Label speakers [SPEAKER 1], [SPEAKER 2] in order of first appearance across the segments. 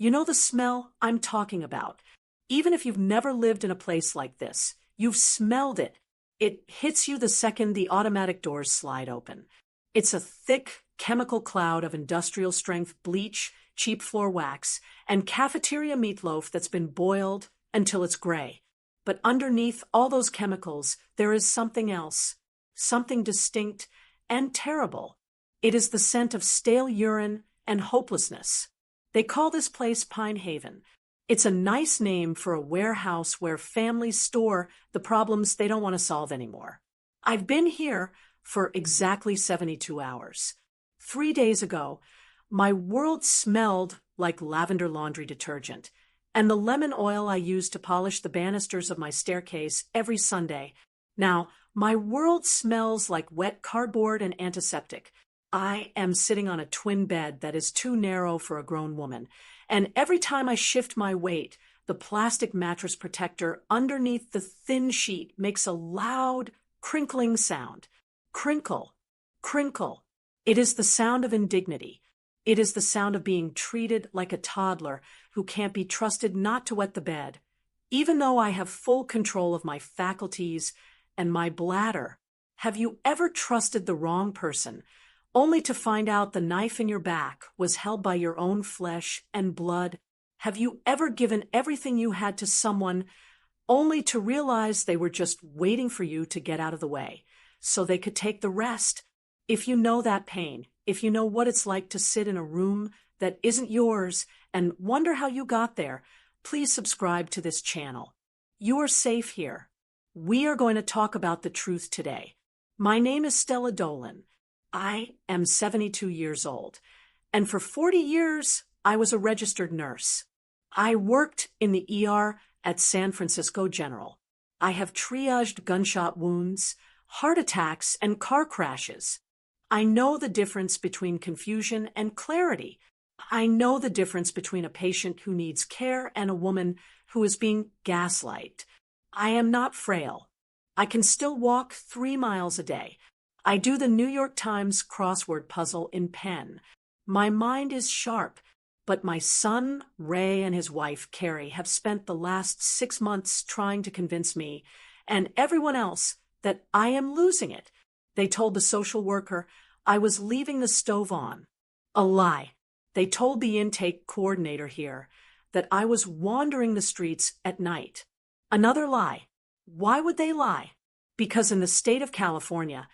[SPEAKER 1] You know the smell I'm talking about. Even if you've never lived in a place like this, you've smelled it. It hits you the second the automatic doors slide open. It's a thick, chemical cloud of industrial-strength bleach, cheap floor wax, and cafeteria meatloaf that's been boiled until it's gray. But underneath all those chemicals, there is something else, something distinct and terrible. It is the scent of stale urine and hopelessness. They call this place Pine Haven. It's a nice name for a warehouse where families store the problems they don't want to solve anymore. I've been here for exactly 72 hours. 3 days ago, my world smelled like lavender laundry detergent, and the lemon oil I use to polish the banisters of my staircase every Sunday. Now, my world smells like wet cardboard and antiseptic. I am sitting on a twin bed that is too narrow for a grown woman, and every time I shift my weight, the plastic mattress protector underneath the thin sheet makes a loud, crinkling sound. Crinkle, crinkle. It is the sound of indignity. It is the sound of being treated like a toddler who can't be trusted not to wet the bed, even though I have full control of my faculties and my bladder. Have you ever trusted the wrong person, only to find out the knife in your back was held by your own flesh and blood? Have you ever given everything you had to someone, only to realize they were just waiting for you to get out of the way, so they could take the rest? If you know that pain, if you know what it's like to sit in a room that isn't yours and wonder how you got there, please subscribe to this channel. You are safe here. We are going to talk about the truth today. My name is Stella Dolan. I am 72 years old, and for 40 years, I was a registered nurse. I worked in the ER at San Francisco General. I have triaged gunshot wounds, heart attacks, and car crashes. I know the difference between confusion and clarity. I know the difference between a patient who needs care and a woman who is being gaslighted. I am not frail. I can still walk 3 miles a day. I do the New York Times crossword puzzle in pen. My mind is sharp, but my son, Ray, and his wife, Kerri, have spent the last 6 months trying to convince me and everyone else that I am losing it. They told the social worker I was leaving the stove on. A lie. They told the intake coordinator here that I was wandering the streets at night. Another lie. Why would they lie? Because in the state of California,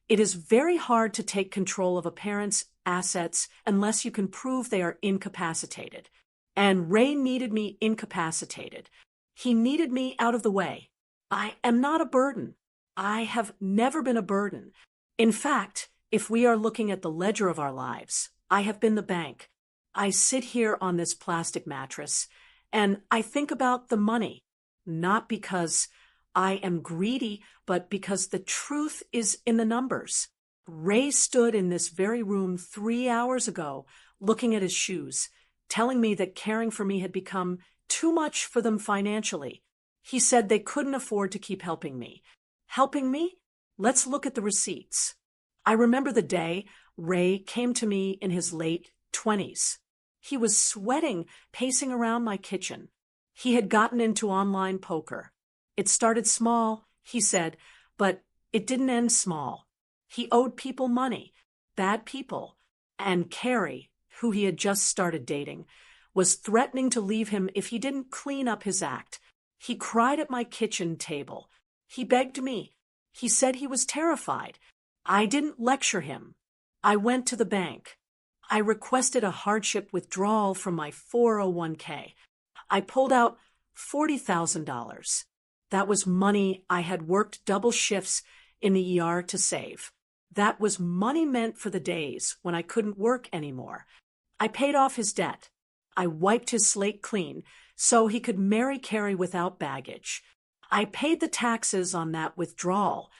[SPEAKER 1] it is very hard to take control of a parent's assets unless you can prove they are incapacitated. And Ray needed me incapacitated. He needed me out of the way. I am not a burden. I have never been a burden. In fact, if we are looking at the ledger of our lives, I have been the bank. I sit here on this plastic mattress, and I think about the money, not because I am greedy, but because the truth is in the numbers. Ray stood in this very room 3 hours ago, looking at his shoes, telling me that caring for me had become too much for them financially. He said they couldn't afford to keep helping me. Helping me? Let's look at the receipts. I remember the day Ray came to me in his late 20s. He was sweating, pacing around my kitchen. He had gotten into online poker. It started small, he said, but it didn't end small. He owed people money, bad people, and Kerri, who he had just started dating, was threatening to leave him if he didn't clean up his act. He cried at my kitchen table. He begged me. He said he was terrified. I didn't lecture him. I went to the bank. I requested a hardship withdrawal from my 401k. I pulled out $40,000. That was money I had worked double shifts in the ER to save. That was money meant for the days when I couldn't work anymore. I paid off his debt. I wiped his slate clean so he could marry Kerri without baggage. I paid the taxes on that withdrawal.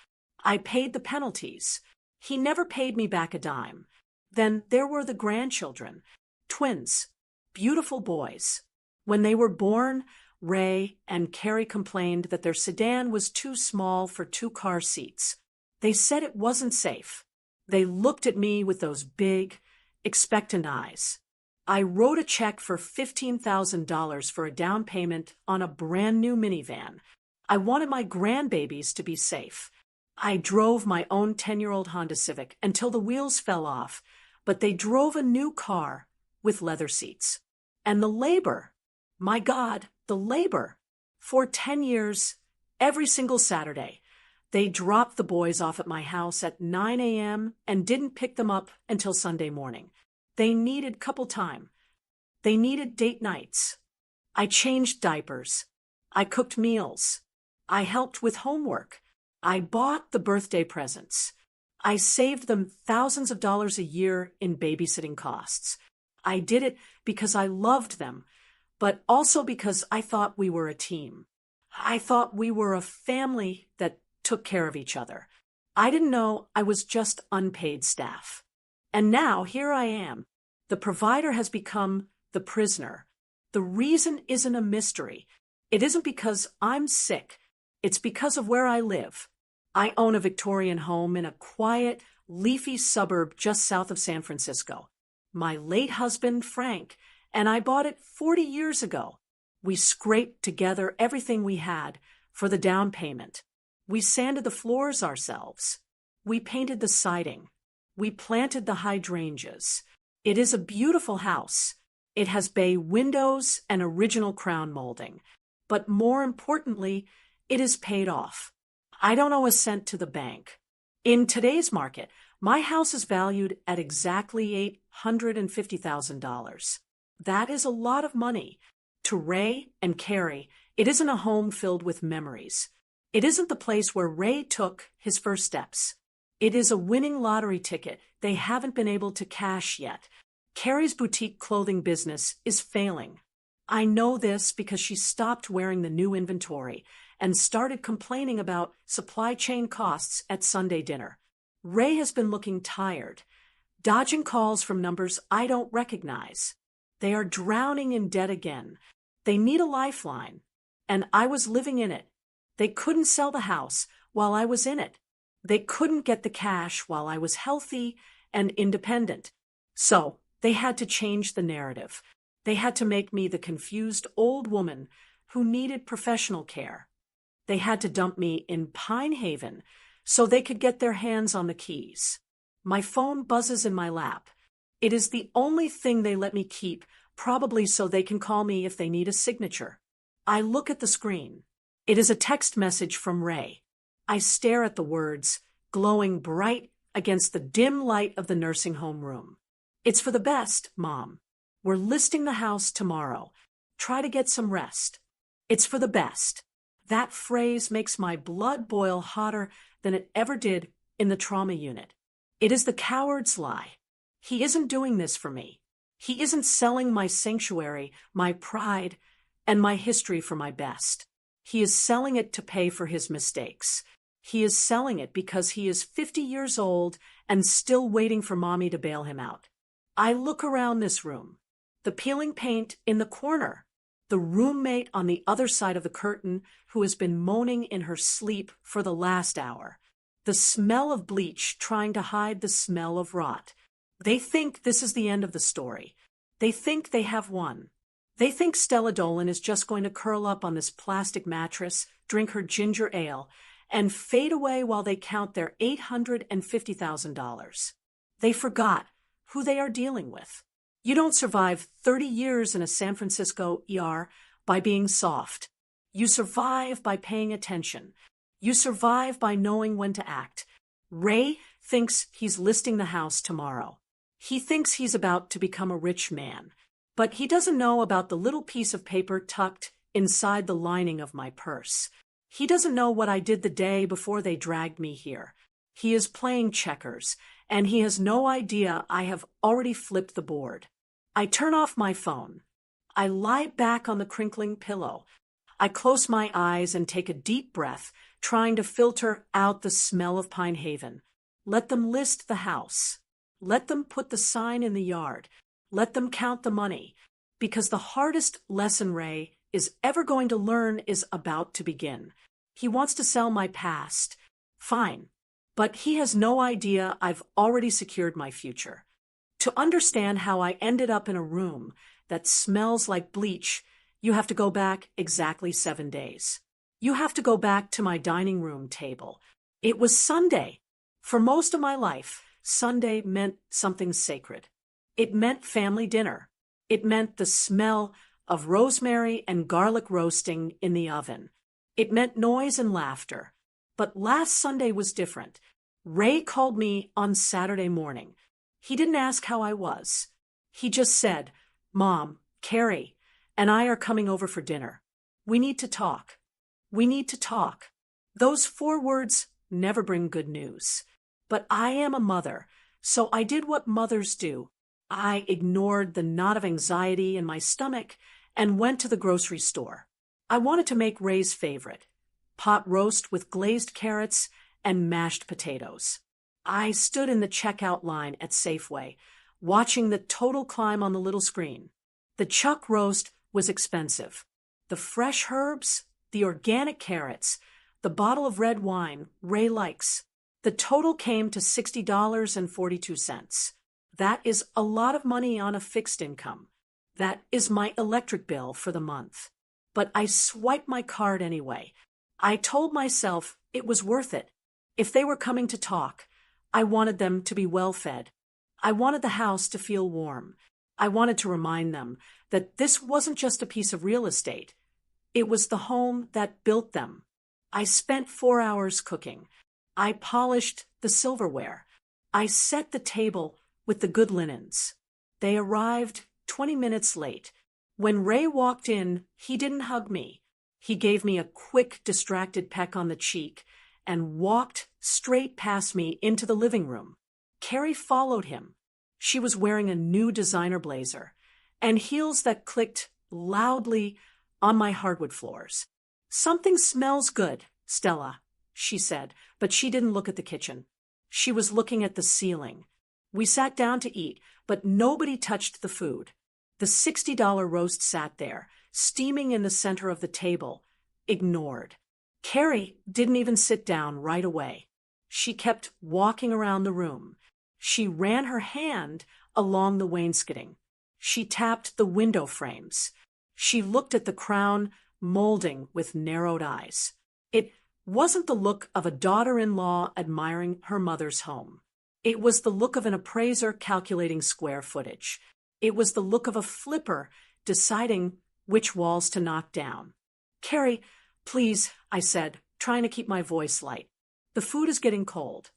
[SPEAKER 1] I paid the penalties. He never paid me back a dime. Then there were the grandchildren, twins, beautiful boys. When they were born, Ray and Kerri complained that their sedan was too small for 2 car seats. They said it wasn't safe. They looked at me with those big, expectant eyes. I wrote a check for $15,000 for a down payment on a brand new minivan. I wanted my grandbabies to be safe. I drove my own 10-year-old Honda Civic until the wheels fell off, but they drove a new car with leather seats. And the labor, my God, the labor. For 10 years, every single Saturday, they dropped the boys off at my house at 9 a.m. and didn't pick them up until Sunday morning. They needed couple time. They needed date nights. I changed diapers. I cooked meals. I helped with homework. I bought the birthday presents. I saved them thousands of dollars a year in babysitting costs. I did it because I loved them, but also because I thought we were a team. I thought we were a family that took care of each other. I didn't know I was just unpaid staff. And now here I am. The provider has become the prisoner. The reason isn't a mystery. It isn't because I'm sick. It's because of where I live. I own a Victorian home in a quiet, leafy suburb just south of San Francisco. My late husband, Frank, and I bought it 40 years ago. We scraped together everything we had for the down payment. We sanded the floors ourselves. We painted the siding. We planted the hydrangeas. It is a beautiful house. It has bay windows and original crown molding. But more importantly, it is paid off. I don't owe a cent to the bank. In today's market, my house is valued at exactly $850,000. That is a lot of money. To Ray and Kerri, it isn't a home filled with memories. It isn't the place where Ray took his first steps. It is a winning lottery ticket they haven't been able to cash yet. Kerri's boutique clothing business is failing. I know this because she stopped wearing the new inventory and started complaining about supply chain costs at Sunday dinner. Ray has been looking tired, dodging calls from numbers I don't recognize. They are drowning in debt again. They need a lifeline, and I was living in it. They couldn't sell the house while I was in it. They couldn't get the cash while I was healthy and independent. So they had to change the narrative. They had to make me the confused old woman who needed professional care. They had to dump me in Pine Haven so they could get their hands on the keys. My phone buzzes in my lap. It is the only thing they let me keep, probably so they can call me if they need a signature. I look at the screen. It is a text message from Ray. I stare at the words, glowing bright against the dim light of the nursing home room. It's for the best, Mom. We're listing the house tomorrow. Try to get some rest. It's for the best. That phrase makes my blood boil hotter than it ever did in the trauma unit. It is the coward's lie. He isn't doing this for me. He isn't selling my sanctuary, my pride, and my history for my best. He is selling it to pay for his mistakes. He is selling it because he is 50 years old and still waiting for Mommy to bail him out. I look around this room. The peeling paint in the corner. The roommate on the other side of the curtain who has been moaning in her sleep for the last hour. The smell of bleach trying to hide the smell of rot. They think this is the end of the story. They think they have won. They think Stella Dolan is just going to curl up on this plastic mattress, drink her ginger ale, and fade away while they count their $850,000. They forgot who they are dealing with. You don't survive 30 years in a San Francisco ER by being soft. You survive by paying attention. You survive by knowing when to act. Ray thinks he's listing the house tomorrow. He thinks he's about to become a rich man. But he doesn't know about the little piece of paper tucked inside the lining of my purse. He doesn't know what I did the day before they dragged me here. He is playing checkers, and he has no idea I have already flipped the board. I turn off my phone. I lie back on the crinkling pillow. I close my eyes and take a deep breath, trying to filter out the smell of Pine Haven. Let them list the house. Let them put the sign in the yard. Let them count the money. Because the hardest lesson Ray is ever going to learn is about to begin. He wants to sell my past. Fine. But he has no idea I've already secured my future. To understand how I ended up in a room that smells like bleach, you have to go back exactly 7 days. You have to go back to my dining room table. It was Sunday. For most of my life, Sunday meant something sacred. It meant family dinner. It meant the smell of rosemary and garlic roasting in the oven. It meant noise and laughter. But last Sunday was different. Ray called me on Saturday morning. He didn't ask how I was. He just said, "Mom, Kerri and I are coming over for dinner. We need to talk. We need to talk." Those 4 words never bring good news. But I am a mother, so I did what mothers do. I ignored the knot of anxiety in my stomach and went to the grocery store. I wanted to make Ray's favorite, pot roast with glazed carrots and mashed potatoes. I stood in the checkout line at Safeway, watching the total climb on the little screen. The chuck roast was expensive. The fresh herbs, the organic carrots, the bottle of red wine Ray likes. The total came to $60.42. That is a lot of money on a fixed income. That is my electric bill for the month. But I swiped my card anyway. I told myself it was worth it. If they were coming to talk, I wanted them to be well fed. I wanted the house to feel warm. I wanted to remind them that this wasn't just a piece of real estate. It was the home that built them. I spent 4 hours cooking. I polished the silverware. I set the table with the good linens. They arrived 20 minutes late. When Ray walked in, he didn't hug me. He gave me a quick, distracted peck on the cheek and walked straight past me into the living room. Kerri followed him. She was wearing a new designer blazer and heels that clicked loudly on my hardwood floors. "Something smells good, Stella," she said, but she didn't look at the kitchen. She was looking at the ceiling. We sat down to eat, but nobody touched the food. The $60 roast sat there, steaming in the center of the table, ignored. Kerri didn't even sit down right away. She kept walking around the room. She ran her hand along the wainscoting. She tapped the window frames. She looked at the crown molding with narrowed eyes. It wasn't the look of a daughter-in-law admiring her mother's home. It was the look of an appraiser calculating square footage. It was the look of a flipper deciding which walls to knock down. "Kerri, please," I said, trying to keep my voice light. "The food is getting cold."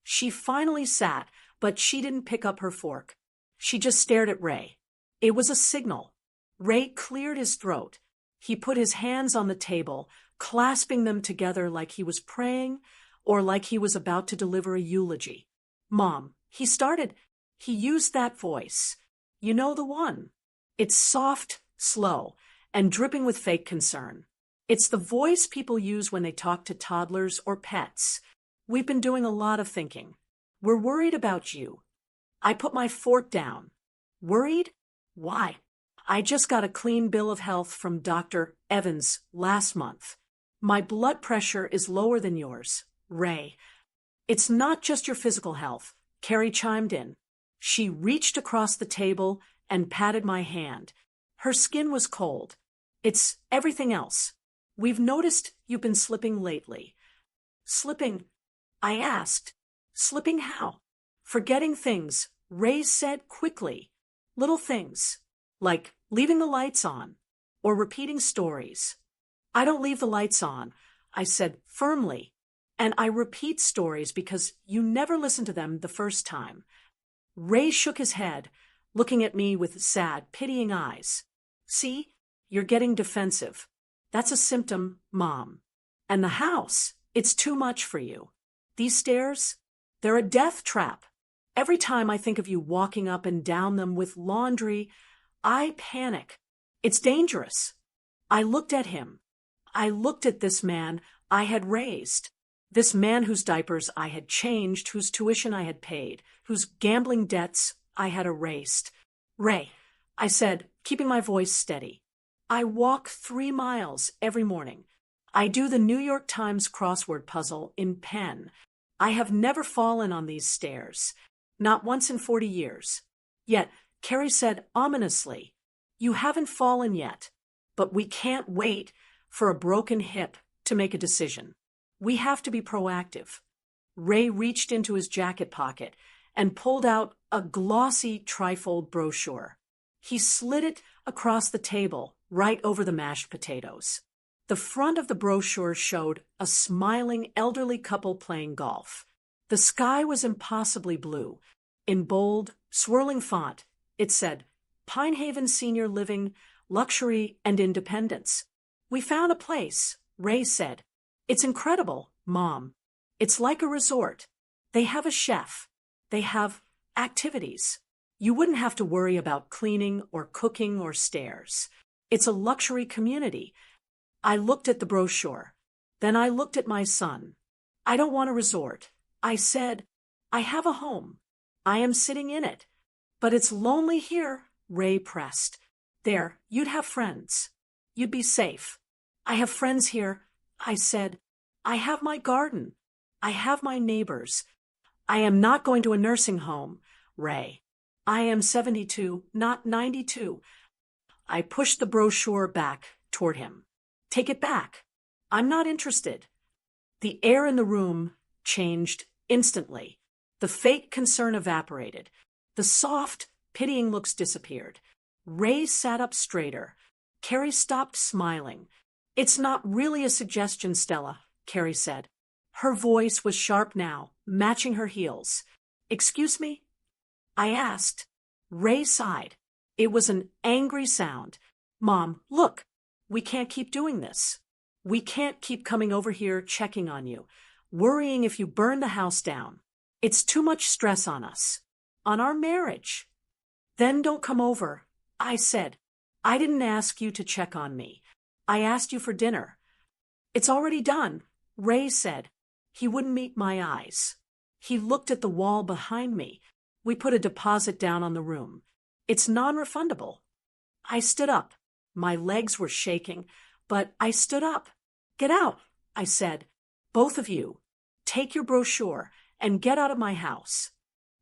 [SPEAKER 1] She finally sat, but she didn't pick up her fork. She just stared at Ray. It was a signal. Ray cleared his throat. He put his hands on the table, clasping them together like he was praying or like he was about to deliver a eulogy. "Mom," he started. He used that voice. You know the one. It's soft, slow, and dripping with fake concern. It's the voice people use when they talk to toddlers or pets. "We've been doing a lot of thinking. We're worried about you." I put my fork down. "Worried? Why?" "I just got a clean bill of health from Dr. Evans last month. My blood pressure is lower than yours, Ray." "It's not just your physical health," Kerri chimed in. She reached across the table and patted my hand. Her skin was cold. "It's everything else. We've noticed you've been slipping lately." "Slipping?" I asked. "Slipping how?" "Forgetting things," Ray said quickly. "Little things, like leaving the lights on or repeating stories." "I don't leave the lights on," I said firmly. "And I repeat stories because you never listen to them the first time." Ray shook his head, looking at me with sad, pitying eyes. "See, you're getting defensive. That's a symptom, Mom. And the house, it's too much for you. These stairs, they're a death trap. Every time I think of you walking up and down them with laundry, I panic. It's dangerous." I looked at him. I looked at this man I had raised. This man whose diapers I had changed, whose tuition I had paid, whose gambling debts I had erased. "Ray," I said, keeping my voice steady, "I walk 3 miles every morning. I do the New York Times crossword puzzle in pen. I have never fallen on these stairs, not once in 40 years. Yet, Kerri said ominously, "You haven't fallen yet, but we can't wait for a broken hip to make a decision. We have to be proactive." Ray reached into his jacket pocket and pulled out a glossy trifold brochure. He slid it across the table, right over the mashed potatoes. The front of the brochure showed a smiling elderly couple playing golf. The sky was impossibly blue. In bold, swirling font, it said, "Pine Haven Senior Living, Luxury and Independence." "We found a place," Ray said. "It's incredible, Mom. It's like a resort. They have a chef. They have activities. You wouldn't have to worry about cleaning or cooking or stairs. It's a luxury community." I looked at the brochure. Then I looked at my son. "I don't want a resort," I said. "I have a home. I am sitting in it. But it's lonely here," Ray pressed. "There, you'd have friends. You'd be safe." "I have friends here," I said. "I have my garden. I have my neighbors. I am not going to a nursing home, Ray. I am 72, not 92. I pushed the brochure back toward him. "Take it back. I'm not interested." The air in the room changed instantly. The fake concern evaporated. The soft, pitying looks disappeared. Ray sat up straighter. Kerri stopped smiling. "It's not really a suggestion, Stella," Kerri said. Her voice was sharp now, matching her heels. "Excuse me?" I asked. Ray sighed. It was an angry sound. "Mom, look. We can't keep doing this. We can't keep coming over here checking on you, worrying if you burn the house down. It's too much stress on us. On our marriage." "Then don't come over," I said. "I didn't ask you to check on me. I asked you for dinner." "It's already done," Ray said. He wouldn't meet my eyes. He looked at the wall behind me. "We put a deposit down on the room. It's non-refundable." I stood up. My legs were shaking, but I stood up. "Get out," I said. "Both of you. Take your brochure and get out of my house."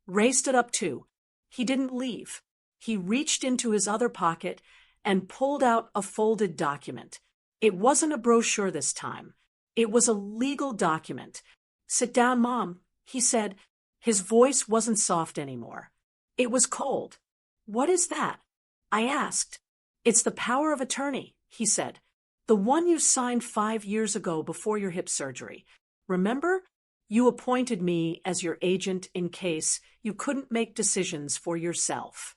[SPEAKER 1] Ray stood up too. He didn't leave. He reached into his other pocket and pulled out a folded document. It wasn't a brochure this time. It was a legal document. "Sit down, Mom," he said. His voice wasn't soft anymore. It was cold. "What is that?" I asked. "It's the power of attorney," he said. "The one you signed 5 years ago before your hip surgery. Remember? You appointed me as your agent in case you couldn't make decisions for yourself."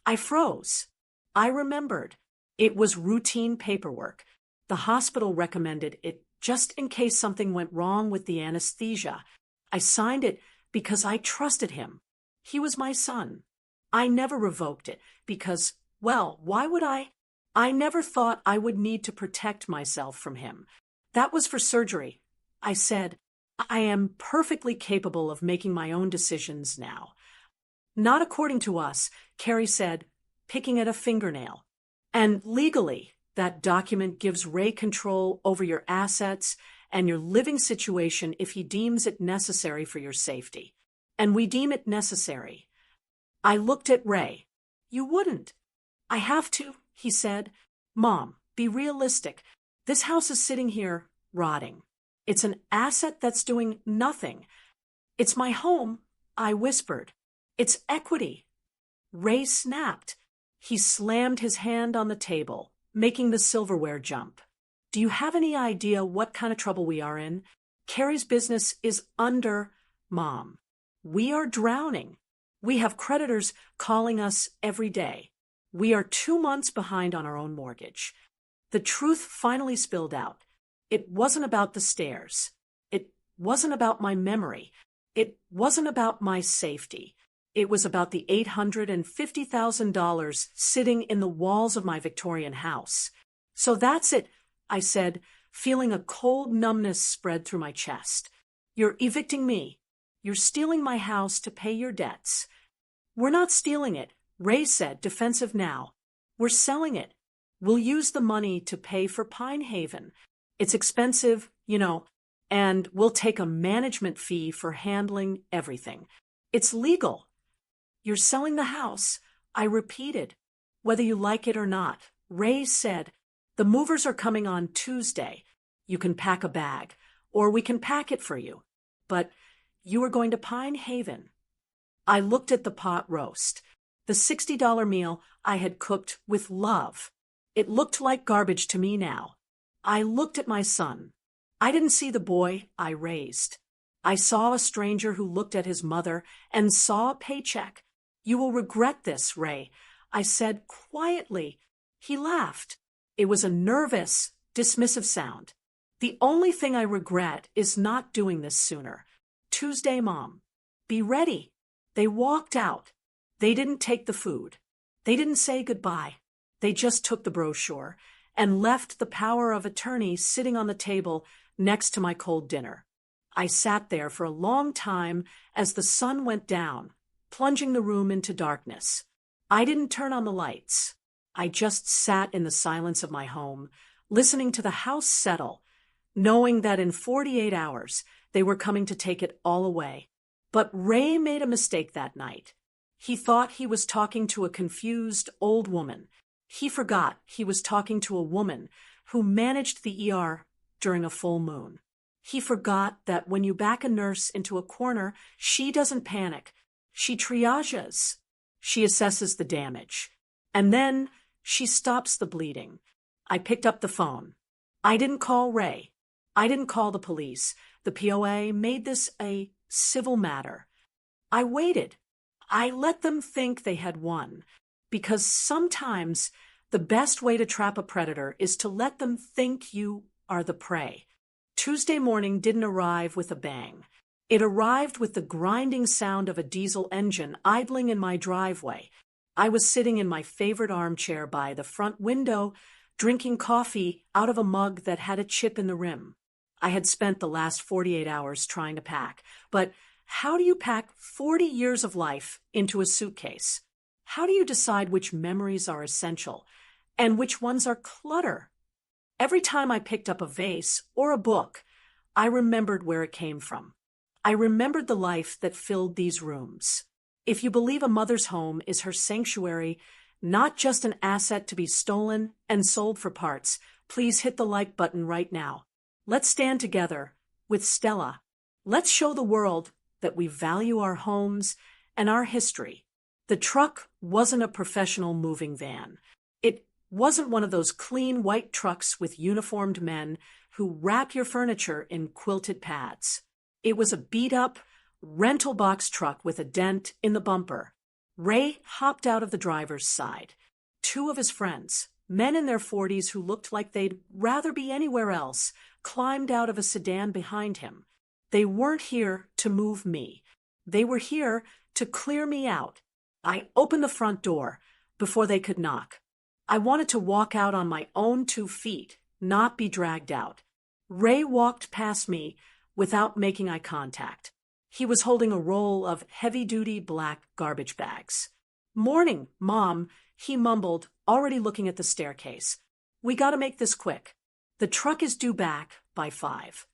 [SPEAKER 1] I froze. I remembered. It was routine paperwork. The hospital recommended it just in case something went wrong with the anesthesia. I signed it because I trusted him. He was my son. I never revoked it because, well, why would I? I never thought I would need to protect myself from him. "That was for surgery," I said. "I am perfectly capable of making my own decisions now." "Not according to us," Kerri said, picking at a fingernail. "And legally, that document gives Ray control over your assets and your living situation if he deems it necessary for your safety. And we deem it necessary." I looked at Ray. "You wouldn't." "I have to," he said. "Mom, be realistic. This house is sitting here, rotting. It's an asset that's doing nothing. It's my home," I whispered. "It's equity." Ray snapped. He slammed his hand on the table, making the silverware jump. "Do you have any idea what kind of trouble we are in? Kerri's business is under, Mom. We are drowning. We have creditors calling us every day. We are 2 months behind on our own mortgage." The truth finally spilled out. It wasn't about the stairs. It wasn't about my memory. It wasn't about my safety. It was about the $850,000 sitting in the walls of my Victorian house. "So that's it," I said, feeling a cold numbness spread through my chest. "You're evicting me. You're stealing my house to pay your debts." "We're not stealing it," Ray said, defensive now. "We're selling it. We'll use the money to pay for Pine Haven. It's expensive, and we'll take a management fee for handling everything. It's legal." You're selling the house, I repeated. Whether you like it or not, Ray said, the movers are coming on Tuesday. You can pack a bag, or we can pack it for you. But you are going to Pine Haven. I looked at the pot roast, the $60 meal I had cooked with love. It looked like garbage to me now. I looked at my son. I didn't see the boy I raised. I saw a stranger who looked at his mother and saw a paycheck. You will regret this, Ray, I said quietly. He laughed. It was a nervous, dismissive sound. The only thing I regret is not doing this sooner. Tuesday, Mom. Be ready. They walked out. They didn't take the food. They didn't say goodbye. They just took the brochure and left the power of attorney sitting on the table next to my cold dinner. I sat there for a long time as the sun went down, plunging the room into darkness. I didn't turn on the lights. I just sat in the silence of my home, listening to the house settle, knowing that in 48 hours they were coming to take it all away. But Ray made a mistake that night. He thought he was talking to a confused old woman. He forgot he was talking to a woman who managed the ER during a full moon. He forgot that when you back a nurse into a corner, she doesn't panic. She triages. She assesses the damage. And then she stops the bleeding. I picked up the phone. I didn't call Ray. I didn't call the police. The POA made this a civil matter. I waited. I let them think they had won, because sometimes the best way to trap a predator is to let them think you are the prey. Tuesday morning didn't arrive with a bang. It arrived with the grinding sound of a diesel engine idling in my driveway. I was sitting in my favorite armchair by the front window, drinking coffee out of a mug that had a chip in the rim. I had spent the last 48 hours trying to pack, but how do you pack 40 years of life into a suitcase? How do you decide which memories are essential and which ones are clutter? Every time I picked up a vase or a book, I remembered where it came from. I remembered the life that filled these rooms. If you believe a mother's home is her sanctuary, not just an asset to be stolen and sold for parts, please hit the like button right now. Let's stand together with Stella. Let's show the world that we value our homes and our history. The truck wasn't a professional moving van. It wasn't one of those clean white trucks with uniformed men who wrap your furniture in quilted pads. It was a beat-up, rental box truck with a dent in the bumper. Ray hopped out of the driver's side. Two of his friends, men in their 40s who looked like they'd rather be anywhere else, climbed out of a sedan behind him. They weren't here to move me. They were here to clear me out. I opened the front door before they could knock. I wanted to walk out on my own 2 feet, not be dragged out. Ray walked past me without making eye contact. He was holding a roll of heavy-duty black garbage bags. "Morning, Mom," he mumbled, already looking at the staircase. "We gotta make this quick. The truck is due back by 5.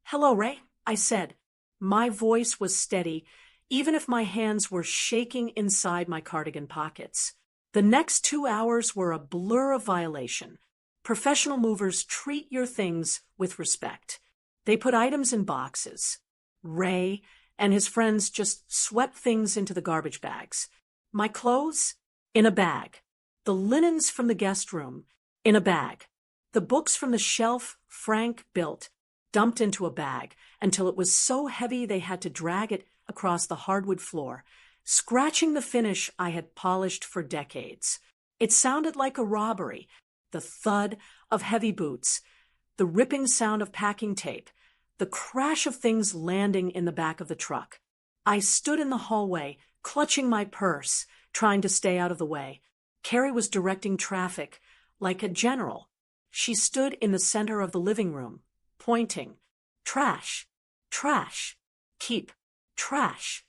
[SPEAKER 1] "Hello, Ray," I said. My voice was steady, even if my hands were shaking inside my cardigan pockets. The next 2 hours were a blur of violation. Professional movers treat your things with respect. They put items in boxes. Ray and his friends just swept things into the garbage bags. My clothes? In a bag. The linens from the guest room? In a bag. The books from the shelf Frank built? Dumped into a bag until it was so heavy they had to drag it across the hardwood floor, scratching the finish I had polished for decades. It sounded like a robbery. The thud of heavy boots, the ripping sound of packing tape, the crash of things landing in the back of the truck. I stood in the hallway, clutching my purse, trying to stay out of the way. Kerri was directing traffic like a general. She stood in the center of the living room, pointing. "Trash, trash, keep, trash."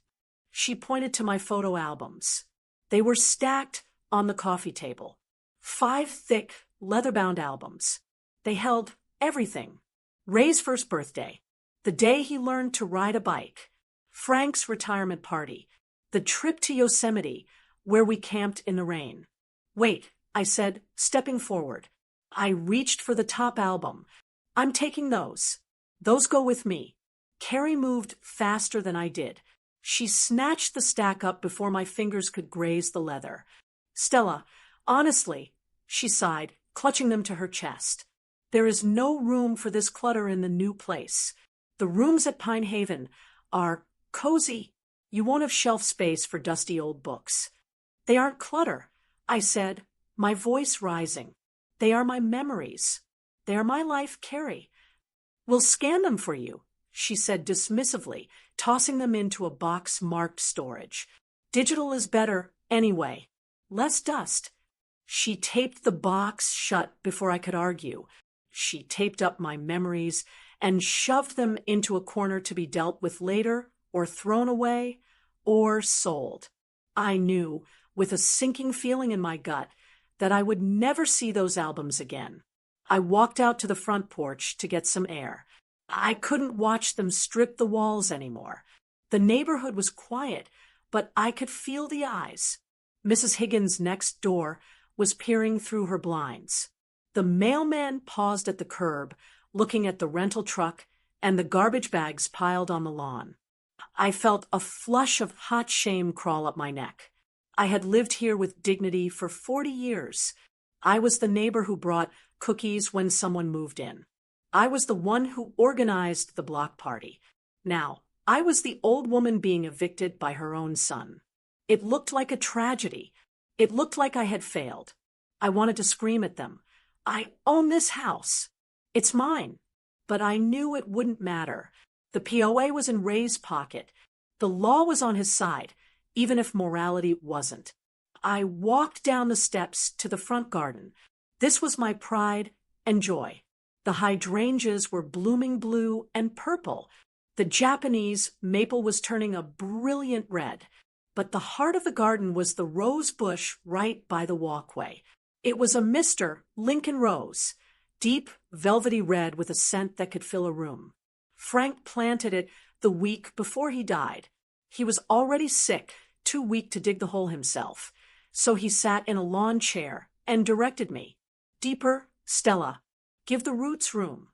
[SPEAKER 1] She pointed to my photo albums. They were stacked on the coffee table. 5 thick, leather-bound albums. They held everything. Ray's first birthday, the day he learned to ride a bike, Frank's retirement party, The trip to Yosemite, where we camped in the rain. Wait, I said, stepping forward. I reached for the top album. I'm taking those. Those go with me. Kerri moved faster than I did. She snatched the stack up before my fingers could graze the leather. Stella, honestly, she sighed, clutching them to her chest. There is no room for this clutter in the new place. The rooms at Pine Haven are cozy. You won't have shelf space for dusty old books. They aren't clutter, I said, my voice rising. They are my memories. They are my life, Kerri. We'll scan them for you, she said dismissively, tossing them into a box marked storage. Digital is better, anyway. Less dust. She taped the box shut before I could argue. She taped up my memories and shoved them into a corner to be dealt with later, or thrown away, or sold. I knew, with a sinking feeling in my gut, that I would never see those albums again. I walked out to the front porch to get some air. I couldn't watch them strip the walls anymore. The neighborhood was quiet, but I could feel the eyes. Mrs. Higgins next door was peering through her blinds. The mailman paused at the curb, looking at the rental truck and the garbage bags piled on the lawn. I felt a flush of hot shame crawl up my neck. I had lived here with dignity for 40 years. I was the neighbor who brought cookies when someone moved in. I was the one who organized the block party. Now, I was the old woman being evicted by her own son. It looked like a tragedy. It looked like I had failed. I wanted to scream at them. I own this house. It's mine. But I knew it wouldn't matter. The POA was in Ray's pocket. The law was on his side, even if morality wasn't. I walked down the steps to the front garden. This was my pride and joy. The hydrangeas were blooming blue and purple. The Japanese maple was turning a brilliant red. But the heart of the garden was the rose bush right by the walkway. It was a Mr. Lincoln rose, deep, velvety red with a scent that could fill a room. Frank planted it the week before he died. He was already sick, too weak to dig the hole himself. So he sat in a lawn chair and directed me. Deeper, Stella. Give the roots room.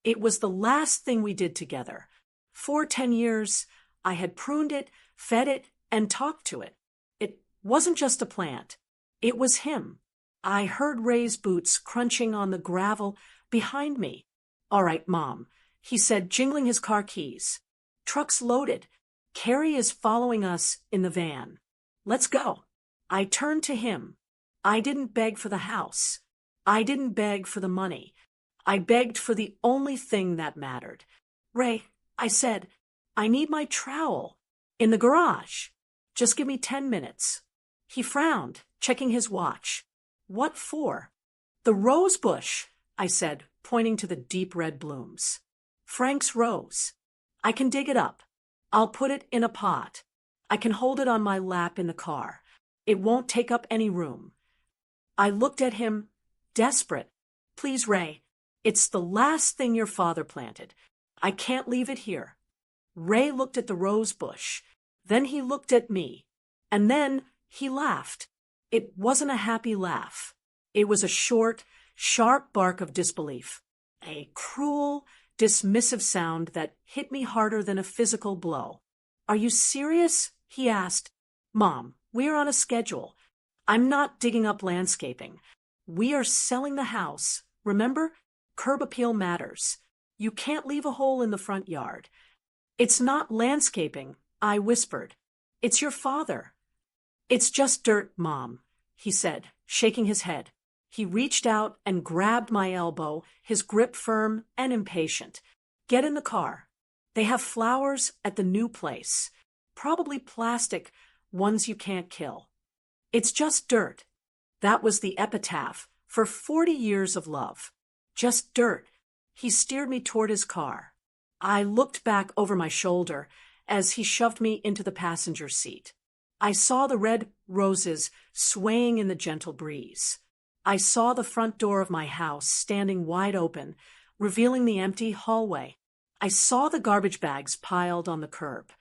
[SPEAKER 1] It was the last thing we did together. For 10 years, I had pruned it, fed it, and talked to it. It wasn't just a plant. It was him. I heard Ray's boots crunching on the gravel behind me. All right, Mom, he said, jingling his car keys. Truck's loaded. Kerri is following us in the van. Let's go. I turned to him. I didn't beg for the house. I didn't beg for the money. I begged for the only thing that mattered. Ray, I said, I need my trowel. In the garage. Just give me 10 minutes. He frowned, checking his watch. What for? The rose bush, I said, pointing to the deep red blooms. Frank's rose. I can dig it up. I'll put it in a pot. I can hold it on my lap in the car. It won't take up any room. I looked at him, desperate. Please, Ray, it's the last thing your father planted. I can't leave it here. Ray looked at the rose bush. Then he looked at me. And then he laughed. It wasn't a happy laugh. It was a short, sharp bark of disbelief. A cruel, dismissive sound that hit me harder than a physical blow. Are you serious? He asked. Mom, we're on a schedule. I'm not digging up landscaping. We are selling the house. Remember? Curb appeal matters. You can't leave a hole in the front yard. It's not landscaping, I whispered. It's your father. It's just dirt, Mom, he said, shaking his head. He reached out and grabbed my elbow, his grip firm and impatient. Get in the car. They have flowers at the new place. Probably plastic, ones you can't kill. It's just dirt. That was the epitaph for 40 years of love. Just dirt. He steered me toward his car. I looked back over my shoulder as he shoved me into the passenger seat. I saw the red roses swaying in the gentle breeze. I saw the front door of my house standing wide open, revealing the empty hallway. I saw the garbage bags piled on the curb.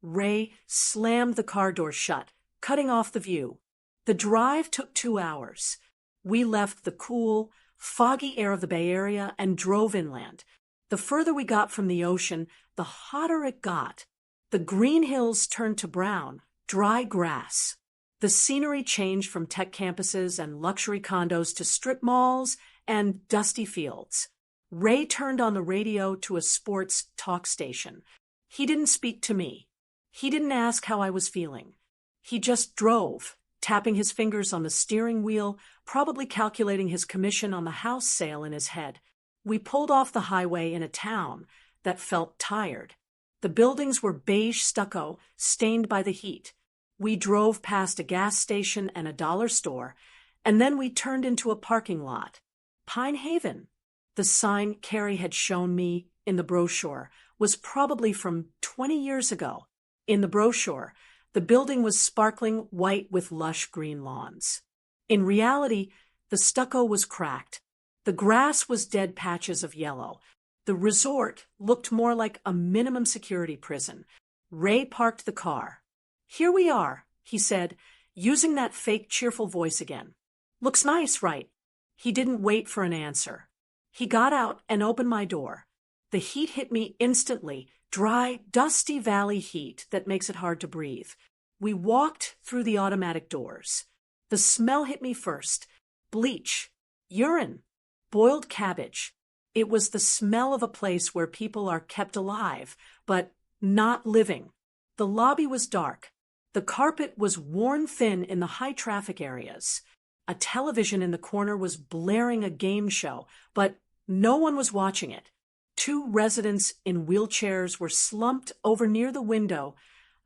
[SPEAKER 1] Ray slammed the car door shut, cutting off the view. The drive took 2 hours. We left the cool, foggy air of the Bay Area and drove inland. The further we got from the ocean, the hotter it got. The green hills turned to brown, dry grass. The scenery changed from tech campuses and luxury condos to strip malls and dusty fields. Ray turned on the radio to a sports talk station. He didn't speak to me. He didn't ask how I was feeling. He just drove, tapping his fingers on the steering wheel, probably calculating his commission on the house sale in his head. We pulled off the highway in a town that felt tired. The buildings were beige stucco, stained by the heat. We drove past a gas station and a dollar store, and then we turned into a parking lot. Pine Haven. The sign Kerri had shown me in the brochure was probably from 20 years ago. In the brochure, the building was sparkling white with lush green lawns. In reality, the stucco was cracked. The grass was dead patches of yellow. The resort looked more like a minimum security prison. Ray parked the car. "Here we are," he said, using that fake cheerful voice again. "Looks nice, right?" He didn't wait for an answer. He got out and opened my door. The heat hit me instantly, dry, dusty valley heat that makes it hard to breathe. We walked through the automatic doors. The smell hit me first. Bleach, urine, boiled cabbage. It was the smell of a place where people are kept alive, but not living. The lobby was dark. The carpet was worn thin in the high traffic areas. A television in the corner was blaring a game show, but no one was watching it. 2 residents in wheelchairs were slumped over near the window,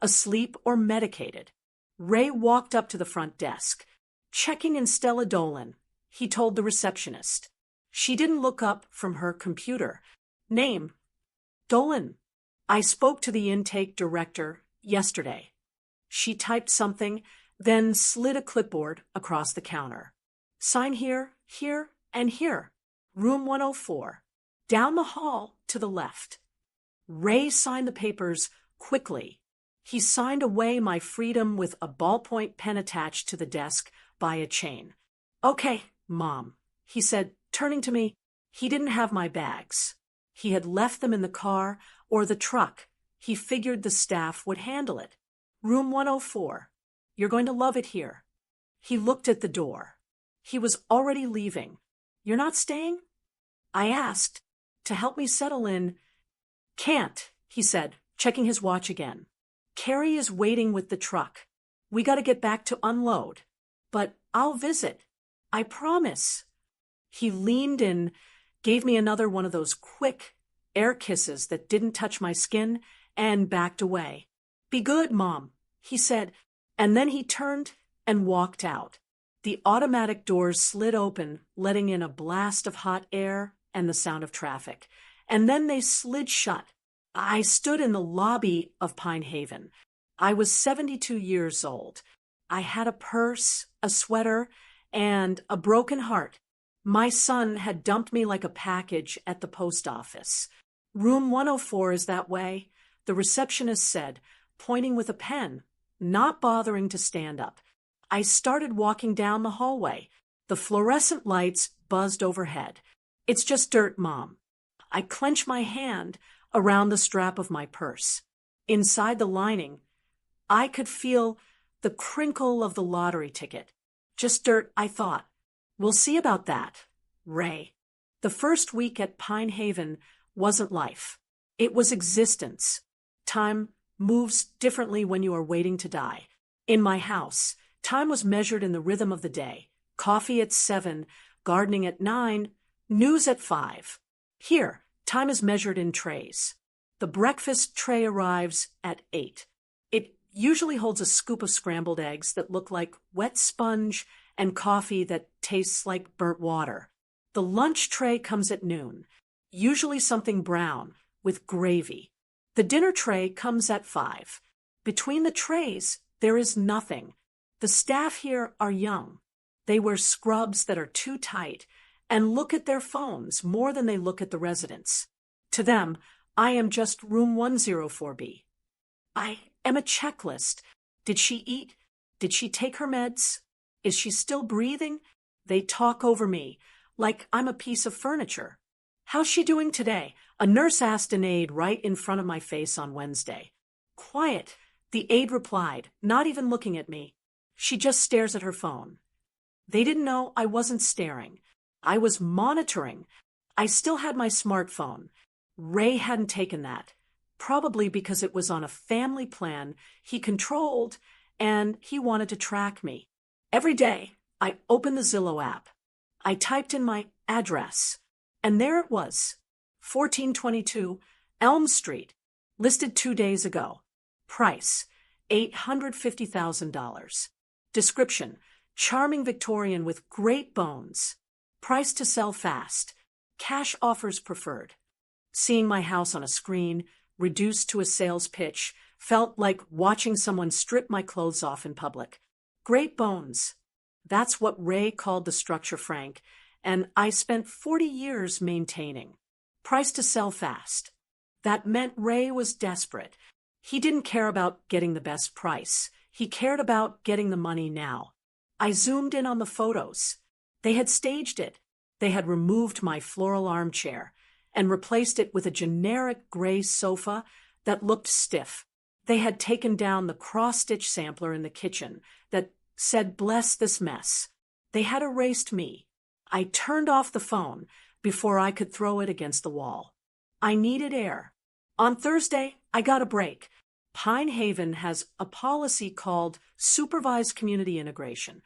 [SPEAKER 1] asleep or medicated. Ray walked up to the front desk. "Checking in Stella Dolan," he told the receptionist. She didn't look up from her computer. "Name?" "Dolan. I spoke to the intake director yesterday." She typed something, then slid a clipboard across the counter. "Sign here, here, and here. Room 104. Down the hall to the left." Ray signed the papers quickly. He signed away my freedom with a ballpoint pen attached to the desk by a chain. "Okay, Mom," he said, turning to me. He didn't have my bags. He had left them in the car or the truck. He figured the staff would handle it. "Room 104. You're going to love it here." He looked at the door. He was already leaving. "You're not staying?" I asked. To help me settle in. "Can't," he said, checking his watch again. "Kerri is waiting with the truck. We got to get back to unload. But I'll visit. I promise." He leaned in, gave me another one of those quick air kisses that didn't touch my skin, and backed away. "Be good, Mom," he said, and then he turned and walked out. The automatic doors slid open, letting in a blast of hot air and the sound of traffic. And then they slid shut. I stood in the lobby of Pine Haven. I was 72 years old. I had a purse, a sweater, and a broken heart. My son had dumped me like a package at the post office. "Room 104 is that way," the receptionist said, pointing with a pen, not bothering to stand up. I started walking down the hallway. The fluorescent lights buzzed overhead. "It's just dirt, Mom." I clenched my hand around the strap of my purse. Inside the lining, I could feel the crinkle of the lottery ticket. "Just dirt," I thought. "We'll see about that, Ray." The first week at Pine Haven wasn't life. It was existence. Time moves differently when you are waiting to die. In my house, time was measured in the rhythm of the day. Coffee at 7, gardening at 9, news at 5. Here, time is measured in trays. The breakfast tray arrives at 8. It usually holds a scoop of scrambled eggs that look like wet sponge and coffee that tastes like burnt water. The lunch tray comes at noon, usually something brown with gravy. The dinner tray comes at 5. Between the trays, there is nothing. The staff here are young. They wear scrubs that are too tight and look at their phones more than they look at the residents. To them, I am just room 104B. I am a checklist. Did she eat? Did she take her meds? Is she still breathing? They talk over me, like I'm a piece of furniture. How's she doing today? A nurse asked an aide right in front of my face on Wednesday. Quiet, the aide replied, not even looking at me. She just stares at her phone. They didn't know I wasn't staring. I was monitoring. I still had my smartphone. Ray hadn't taken that, probably because it was on a family plan he controlled and he wanted to track me. Every day, I opened the Zillow app. I typed in my address, and there it was, 1422 Elm Street, listed 2 days ago. Price, $850,000. Description, charming Victorian with great bones. Price to sell fast. Cash offers preferred. Seeing my house on a screen, reduced to a sales pitch, felt like watching someone strip my clothes off in public. Great bones. That's what Ray called the structure, Frank, and I spent 40 years maintaining. Price to sell fast. That meant Ray was desperate. He didn't care about getting the best price. He cared about getting the money now. I zoomed in on the photos. They had staged it. They had removed my floral armchair and replaced it with a generic gray sofa that looked stiff. They had taken down the cross-stitch sampler in the kitchen that said, "Bless this mess." They had erased me. I turned off the phone before I could throw it against the wall. I needed air. On Thursday, I got a break. Pine Haven has a policy called supervised community integration.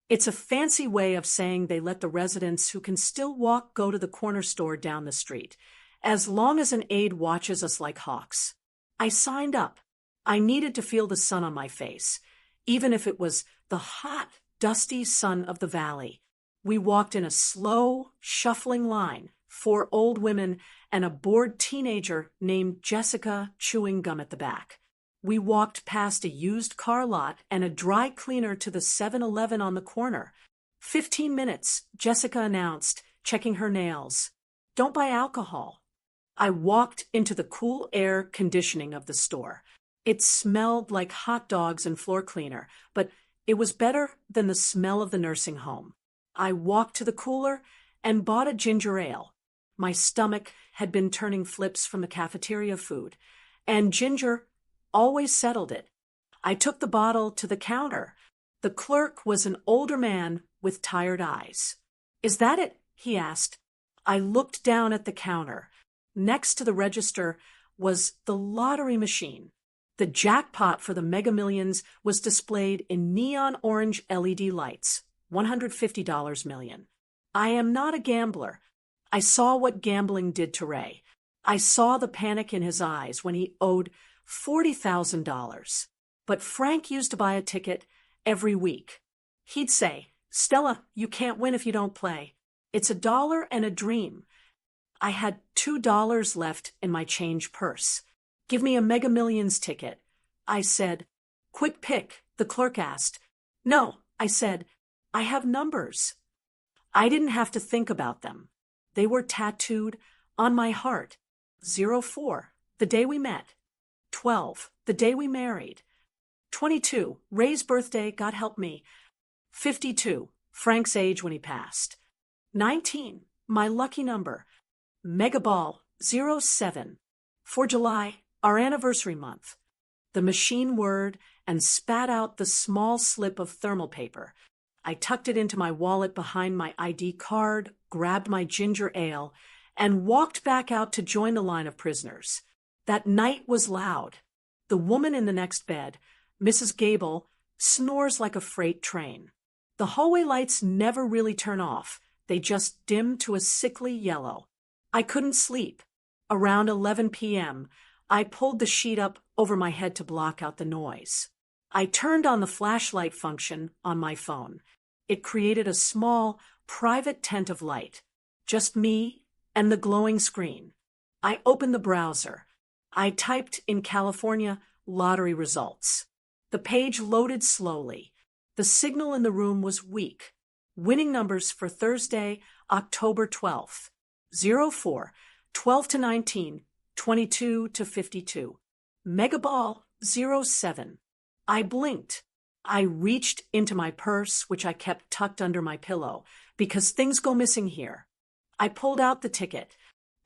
[SPEAKER 1] It's a fancy way of saying they let the residents who can still walk go to the corner store down the street, as long as an aide watches us like hawks. I signed up. I needed to feel the sun on my face, even if it was the hot, dusty sun of the valley. We walked in a slow, shuffling line, 4 old women and a bored teenager named Jessica chewing gum at the back. We walked past a used car lot and a dry cleaner to the 7-Eleven on the corner. 15 minutes, Jessica announced, checking her nails. Don't buy alcohol. I walked into the cool air conditioning of the store. It smelled like hot dogs and floor cleaner, but it was better than the smell of the nursing home. I walked to the cooler and bought a ginger ale. My stomach had been turning flips from the cafeteria food, and ginger always settled it. I took the bottle to the counter. The clerk was an older man with tired eyes. "Is that it?" he asked. I looked down at the counter. Next to the register was the lottery machine. The jackpot for the Mega Millions was displayed in neon orange LED lights, $150 million. I am not a gambler. I saw what gambling did to Ray. I saw the panic in his eyes when he owed $40,000. But Frank used to buy a ticket every week. He'd say, "Stella, you can't win if you don't play. It's $1 and a dream." I had $2 left in my change purse. "Give me a Mega Millions ticket." I said. "Quick pick," the clerk asked. "No," I said. "I have numbers." I didn't have to think about them. They were tattooed on my heart. 04, the day we met. 12, the day we married. 22, Ray's birthday, God help me. 52, Frank's age when he passed. 19, my lucky number. Megaball 07, for July, our anniversary month. The machine whirred and spat out the small slip of thermal paper. I tucked it into my wallet behind my ID card, grabbed my ginger ale, and walked back out to join the line of prisoners. That night was loud. The woman in the next bed, Mrs. Gable, snores like a freight train. The hallway lights never really turn off. They just dim to a sickly yellow. I couldn't sleep. Around 11 p.m., I pulled the sheet up over my head to block out the noise. I turned on the flashlight function on my phone. It created a small, private tent of light. Just me and the glowing screen. I opened the browser. I typed in California lottery results. The page loaded slowly. The signal in the room was weak. Winning numbers for Thursday, October 12th. 04, 12 to 19, 22 to 52. Megaball 07. I blinked. I reached into my purse, which I kept tucked under my pillow, because things go missing here. I pulled out the ticket.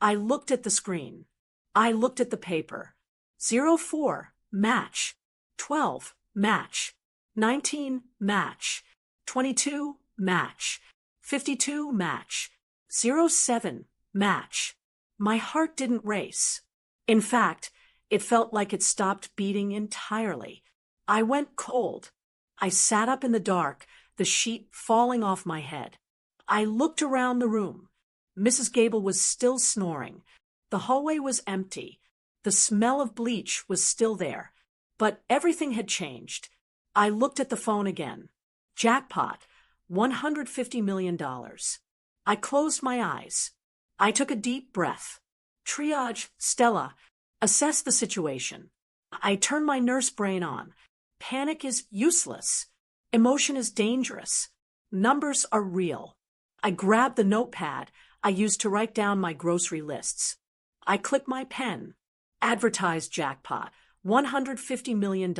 [SPEAKER 1] I looked at the screen. I looked at the paper. 04, match. 12, match. 19, match. 22, match. 52, match. 07, match. My heart didn't race. In fact, it felt like it stopped beating entirely. I went cold. I sat up in the dark, the sheet falling off my head. I looked around the room. Mrs. Gable was still snoring. The hallway was empty. The smell of bleach was still there. But everything had changed. I looked at the phone again. Jackpot, $150 million. I closed my eyes. I took a deep breath. Triage, Stella. Assess the situation. I turned my nurse brain on. Panic is useless. Emotion is dangerous. Numbers are real. I grabbed the notepad I used to write down my grocery lists. I clicked my pen. Advertised jackpot, $150 million.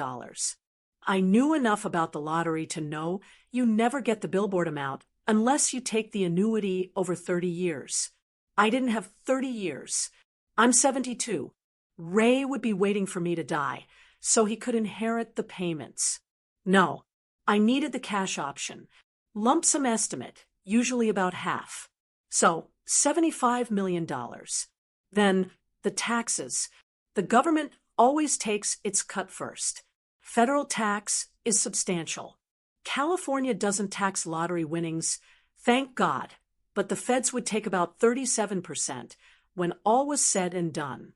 [SPEAKER 1] I knew enough about the lottery to know you never get the billboard amount unless you take the annuity over 30 years. I didn't have 30 years. I'm 72. Ray would be waiting for me to die, so he could inherit the payments. No, I needed the cash option. Lump sum estimate, usually about half. So, $75 million. Then, the taxes. The government always takes its cut first. Federal tax is substantial. California doesn't tax lottery winnings, thank God, but the feds would take about 37% when all was said and done.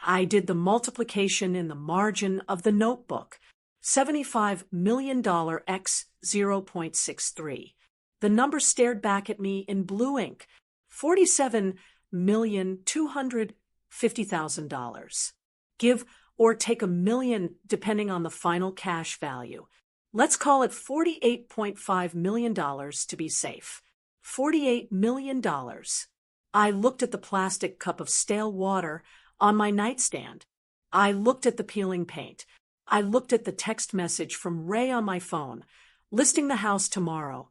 [SPEAKER 1] I did the multiplication in the margin of the notebook. $75 million x 0.63. The number stared back at me in blue ink. $47,250,000. Give or take $1 million depending on the final cash value. Let's call it $48.5 million to be safe. $48 million. I looked at the plastic cup of stale water on my nightstand. I looked at the peeling paint. I looked at the text message from Ray on my phone, listing the house tomorrow.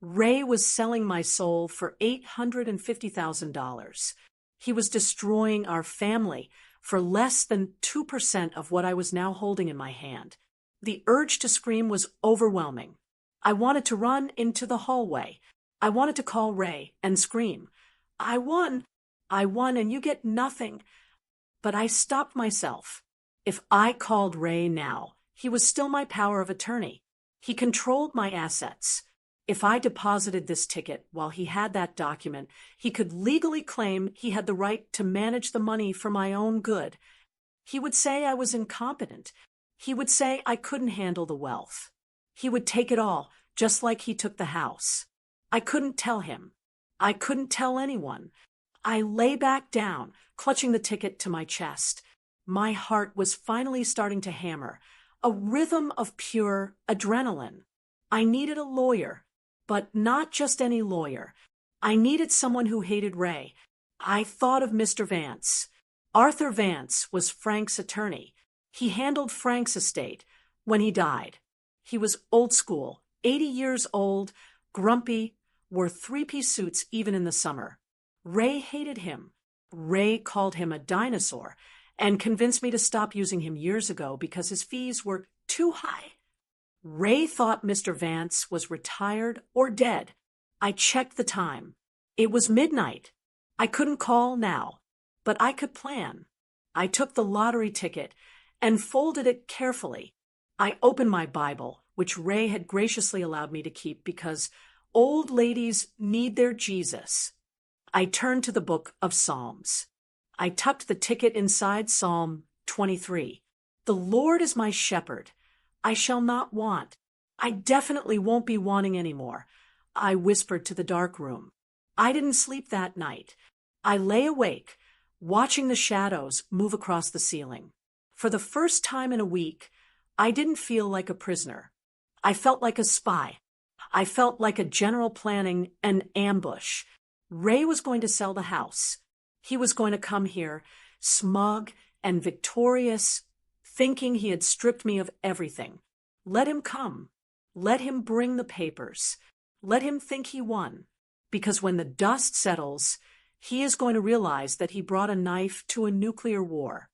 [SPEAKER 1] Ray was selling my soul for $850,000. He was destroying our family for less than 2% of what I was now holding in my hand. The urge to scream was overwhelming. I wanted to run into the hallway. I wanted to call Ray and scream, I won, and you get nothing. But I stopped myself. If I called Ray now, he was still my power of attorney. He controlled my assets. If I deposited this ticket while he had that document, he could legally claim he had the right to manage the money for my own good. He would say I was incompetent. He would say I couldn't handle the wealth. He would take it all, just like he took the house. I couldn't tell him. I couldn't tell anyone. I lay back down, clutching the ticket to my chest. My heart was finally starting to hammer, a rhythm of pure adrenaline. I needed a lawyer, but not just any lawyer. I needed someone who hated Ray. I thought of Mr. Vance. Arthur Vance was Frank's attorney. He handled Frank's estate when he died. He was old school, 80 years old, grumpy, wore three-piece suits even in the summer. Ray hated him. Ray called him a dinosaur and convinced me to stop using him years ago because his fees were too high. Ray thought Mr. Vance was retired or dead. I checked the time. It was midnight. I couldn't call now, but I could plan. I took the lottery ticket and folded it carefully. I opened my Bible, which Ray had graciously allowed me to keep because old ladies need their Jesus. I turned to the book of Psalms. I tucked the ticket inside Psalm 23. The Lord is my shepherd. I shall not want. I definitely won't be wanting anymore. I whispered to the dark room. I didn't sleep that night. I lay awake, watching the shadows move across the ceiling. For the first time in a week, I didn't feel like a prisoner. I felt like a spy. I felt like a general planning an ambush. Ray was going to sell the house. He was going to come here, smug and victorious, thinking he had stripped me of everything. Let him come. Let him bring the papers. Let him think he won. Because when the dust settles, he is going to realize that he brought a knife to a nuclear war.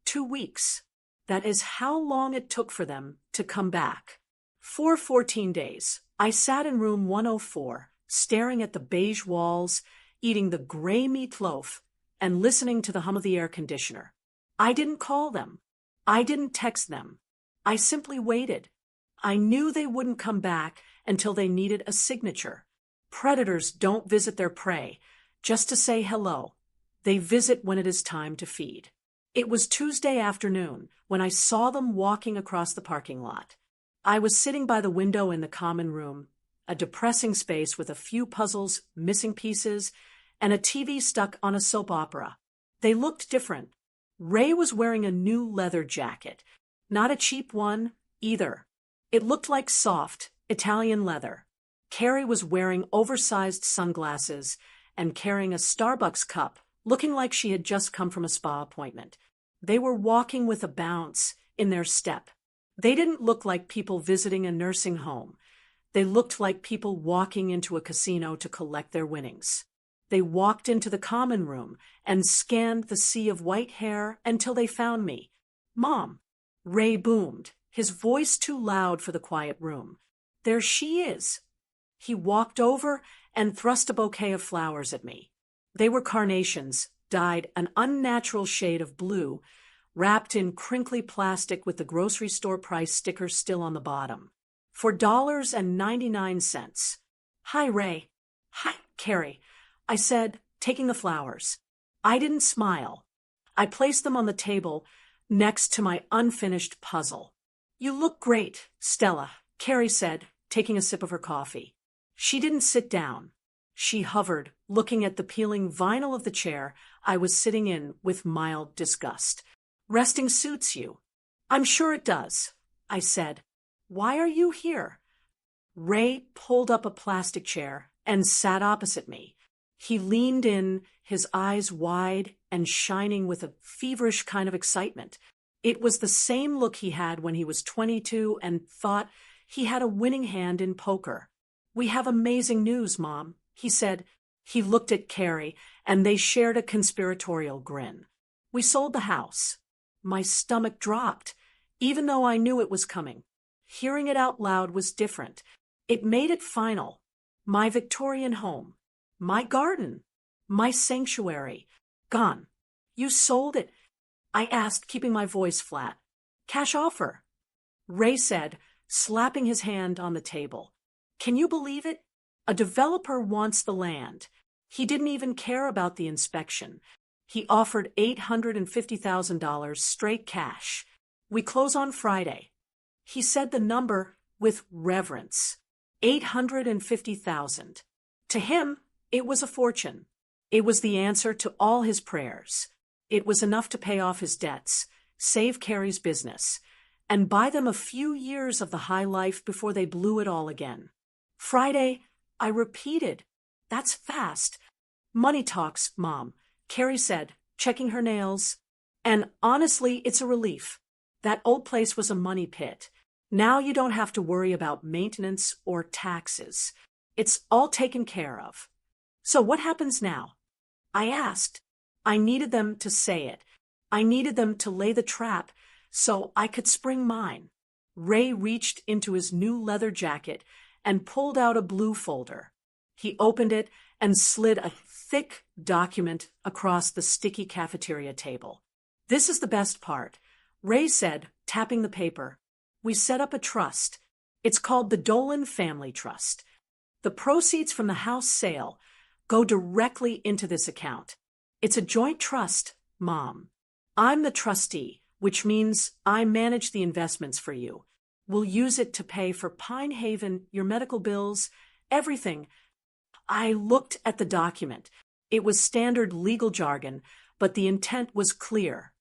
[SPEAKER 1] 2 weeks. That is how long it took for them to come back. For 14 days, I sat in room 104, staring at the beige walls, eating the gray meatloaf, and listening to the hum of the air conditioner. I didn't call them. I didn't text them. I simply waited. I knew they wouldn't come back until they needed a signature. Predators don't visit their prey just to say hello. They visit when it is time to feed. It was Tuesday afternoon when I saw them walking across the parking lot. I was sitting by the window in the common room, a depressing space with a few puzzles, missing pieces, and a TV stuck on a soap opera. They looked different. Ray was wearing a new leather jacket, not a cheap one either. It looked like soft, Italian leather. Kerri was wearing oversized sunglasses and carrying a Starbucks cup, looking like she had just come from a spa appointment. They were walking with a bounce in their step. They didn't look like people visiting a nursing home. They looked like people walking into a casino to collect their winnings. They walked into the common room and scanned the sea of white hair until they found me. "Mom," Ray boomed, his voice too loud for the quiet room. "There she is." He walked over and thrust a bouquet of flowers at me. They were carnations, dyed an unnatural shade of blue, wrapped in crinkly plastic with the grocery store price sticker still on the bottom. $4.99. "Hi, Ray." "Hi, Kerri," I said, taking the flowers. I didn't smile. I placed them on the table next to my unfinished puzzle. "You look great, Stella," Kerri said, taking a sip of her coffee. She didn't sit down. She hovered, looking at the peeling vinyl of the chair I was sitting in with mild disgust. "Resting suits you." "I'm sure it does," I said. "Why are you here?" Ray pulled up a plastic chair and sat opposite me. He leaned in, his eyes wide and shining with a feverish kind of excitement. It was the same look he had when he was 22 and thought he had a winning hand in poker. "We have amazing news, Mom," he said. He looked at Kerri, and they shared a conspiratorial grin. "We sold the house." My stomach dropped, even though I knew it was coming. Hearing it out loud was different. It made it final. My Victorian home. My garden. My sanctuary. Gone. "You sold it?" I asked, keeping my voice flat. "Cash offer," Ray said, slapping his hand on the table. "Can you believe it? A developer wants the land. He didn't even care about the inspection. He offered $850,000 straight cash. We close on Friday." He said the number with reverence. 850,000. To him, it was a fortune. It was the answer to all his prayers. It was enough to pay off his debts, save Kerri's business, and buy them a few years of the high life before they blew it all again. Friday, I repeated. "That's fast." "Money talks, Mom," Kerri said, checking her nails. "And honestly, it's a relief. That old place was a money pit. Now you don't have to worry about maintenance or taxes. It's all taken care of." "So what happens now?" I asked. I needed them to say it. I needed them to lay the trap so I could spring mine. Ray reached into his new leather jacket and pulled out a blue folder. He opened it and slid a thick document across the sticky cafeteria table. "This is the best part," Ray said, tapping the paper. "We set up a trust. It's called the Dolan Family Trust. The proceeds from the house sale go directly into this account. It's a joint trust, Mom. I'm the trustee, which means I manage the investments for you. We'll use it to pay for Pine Haven, your medical bills, everything." I looked at the document. It was standard legal jargon, but the intent was clear.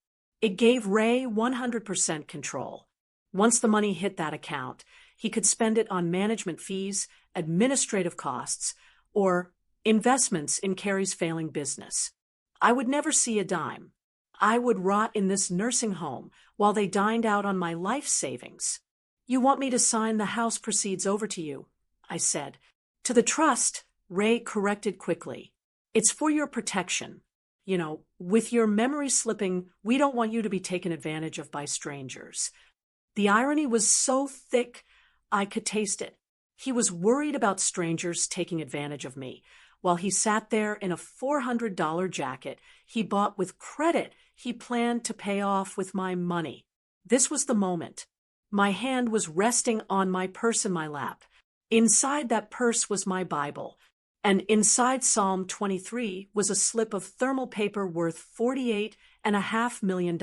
[SPEAKER 1] It gave Ray 100% control. Once the money hit that account, he could spend it on management fees, administrative costs, or investments in Kerri's failing business. I would never see a dime. I would rot in this nursing home while they dined out on my life savings. You want me to sign the house proceeds over to you, I said. To the trust, Ray corrected quickly. It's for your protection. You know, with your memory slipping, we don't want you to be taken advantage of by strangers. The irony was so thick, I could taste it. He was worried about strangers taking advantage of me, while he sat there in a $400 jacket he bought with credit he planned to pay off with my money. This was the moment. My hand was resting on my purse in my lap. Inside that purse was my Bible, and inside Psalm 23 was a slip of thermal paper worth $48.5 million.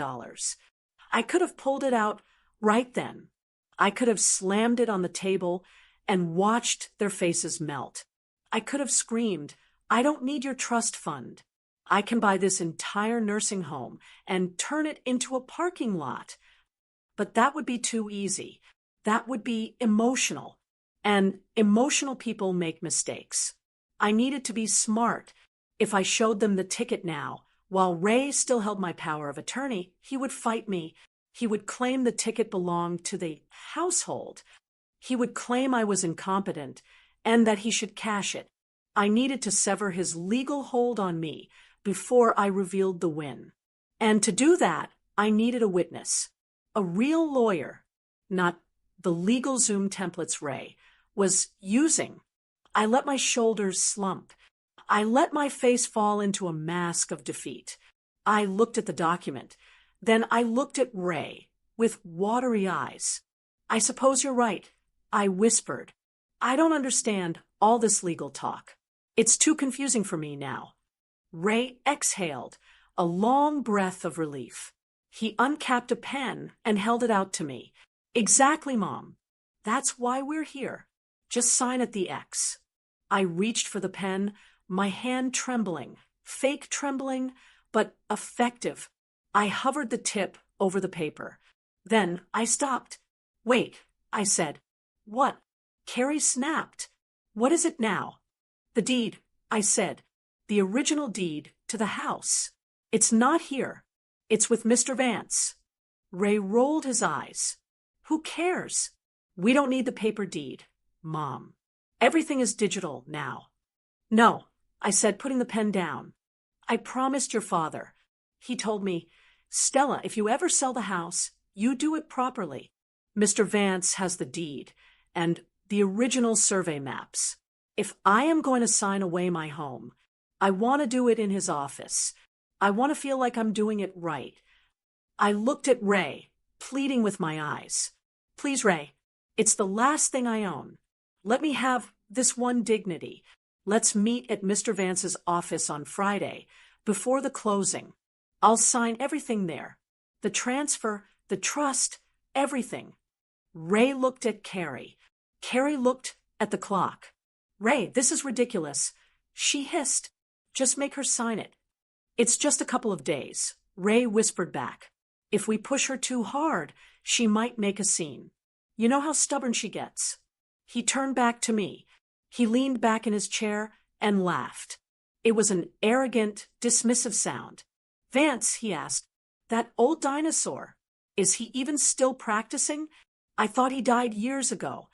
[SPEAKER 1] I could have pulled it out right then. I could have slammed it on the table and watched their faces melt. I could have screamed, I don't need your trust fund. I can buy this entire nursing home and turn it into a parking lot. But that would be too easy. That would be emotional. And emotional people make mistakes. I needed to be smart. If I showed them the ticket now, while Ray still held my power of attorney, he would fight me. He would claim the ticket belonged to the household. He would claim I was incompetent and that he should cash it. I needed to sever his legal hold on me before I revealed the win. And to do that, I needed a witness. A real lawyer, not the legal Zoom templates Ray was using. I let my shoulders slump. I let my face fall into a mask of defeat. I looked at the document. Then I looked at Ray with watery eyes. I suppose you're right, I whispered. I don't understand all this legal talk. It's too confusing for me now. Ray exhaled, a long breath of relief. He uncapped a pen and held it out to me. Exactly, Mom. That's why we're here. Just sign at the X. I reached for the pen, my hand trembling, fake trembling, but effective. I hovered the tip over the paper. Then I stopped. Wait, I said. What? Kerri snapped. What is it now? The deed, I said. The original deed to the house. It's not here. It's with Mr. Vance. Ray rolled his eyes. Who cares? We don't need the paper deed, Mom. Everything is digital now. No, I said, putting the pen down. I promised your father. He told me, Stella, if you ever sell the house, you do it properly. Mr. Vance has the deed and the original survey maps. If I am going to sign away my home, I want to do it in his office. I want to feel like I'm doing it right. I looked at Ray, pleading with my eyes. Please, Ray, it's the last thing I own. Let me have this one dignity. Let's meet at Mr. Vance's office on Friday, before the closing. I'll sign everything there. The transfer, the trust, everything. Ray looked at Kerri. Kerri looked at the clock. Ray, this is ridiculous. She hissed. Just make her sign it. It's just a couple of days, Ray whispered back. If we push her too hard, she might make a scene. You know how stubborn she gets. He turned back to me. He leaned back in his chair and laughed. It was an arrogant, dismissive sound. Vance, he asked, that old dinosaur, is he even still practicing? I thought he died years ago.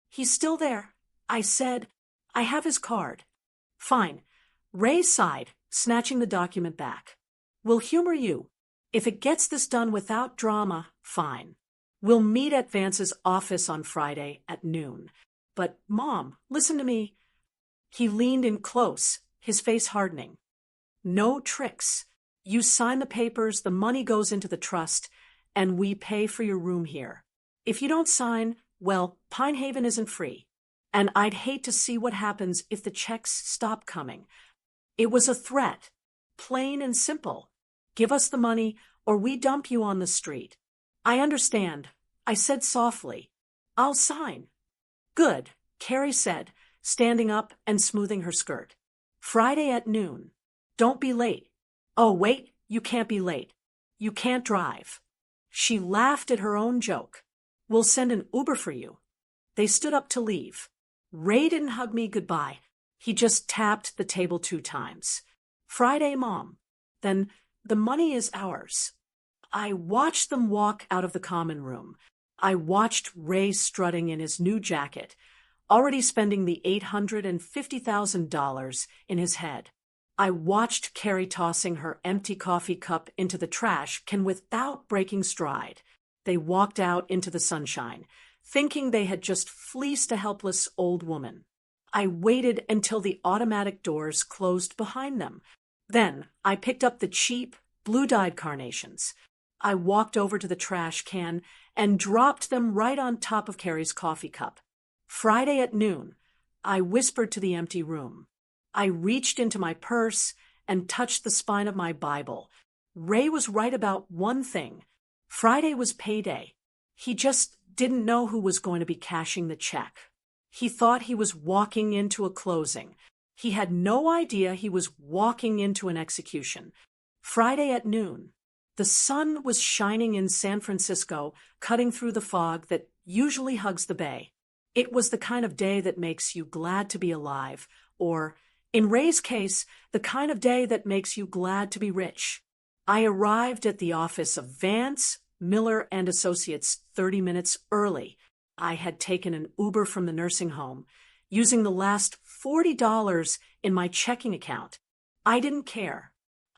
[SPEAKER 1] He's still there. I said, I have his card. Fine. Ray sighed, snatching the document back. We'll humor you. If it gets this done without drama, fine. We'll meet at Vance's office on Friday at noon. But, Mom, listen to me. He leaned in close, his face hardening. No tricks. You sign the papers, the money goes into the trust, and we pay for your room here. If you don't sign, well, Pine Haven isn't free. And I'd hate to see what happens if the checks stop coming. It was a threat, plain and simple. Give us the money, or we dump you on the street. I understand, I said softly. I'll sign. Good, Kerri said, standing up and smoothing her skirt. Friday at noon. Don't be late. Oh, wait, you can't be late. You can't drive. She laughed at her own joke. We'll send an Uber for you. They stood up to leave. Ray didn't hug me goodbye. He just tapped the table 2 times. Friday, Mom. Then The money is ours. I watched them walk out of the common room. I watched Ray strutting in his new jacket, already spending the $850,000 in his head. I watched Kerri tossing her empty coffee cup into the trash can without breaking stride. They walked out into the sunshine, thinking they had just fleeced a helpless old woman. I waited until the automatic doors closed behind them. Then I picked up the cheap, blue-dyed carnations. I walked over to the trash can and dropped them right on top of Kerri's coffee cup. Friday at noon, I whispered to the empty room. I reached into my purse and touched the spine of my Bible. Ray was right about one thing. Friday was payday. He just didn't know who was going to be cashing the check. He thought he was walking into a closing. He had no idea he was walking into an execution. Friday at noon. The sun was shining in San Francisco, cutting through the fog that usually hugs the bay. It was the kind of day that makes you glad to be alive, or, in Ray's case, the kind of day that makes you glad to be rich. I arrived at the office of Vance, Miller and Associates 30 minutes early. I had taken an Uber from the nursing home, using the last $40 in my checking account. I didn't care.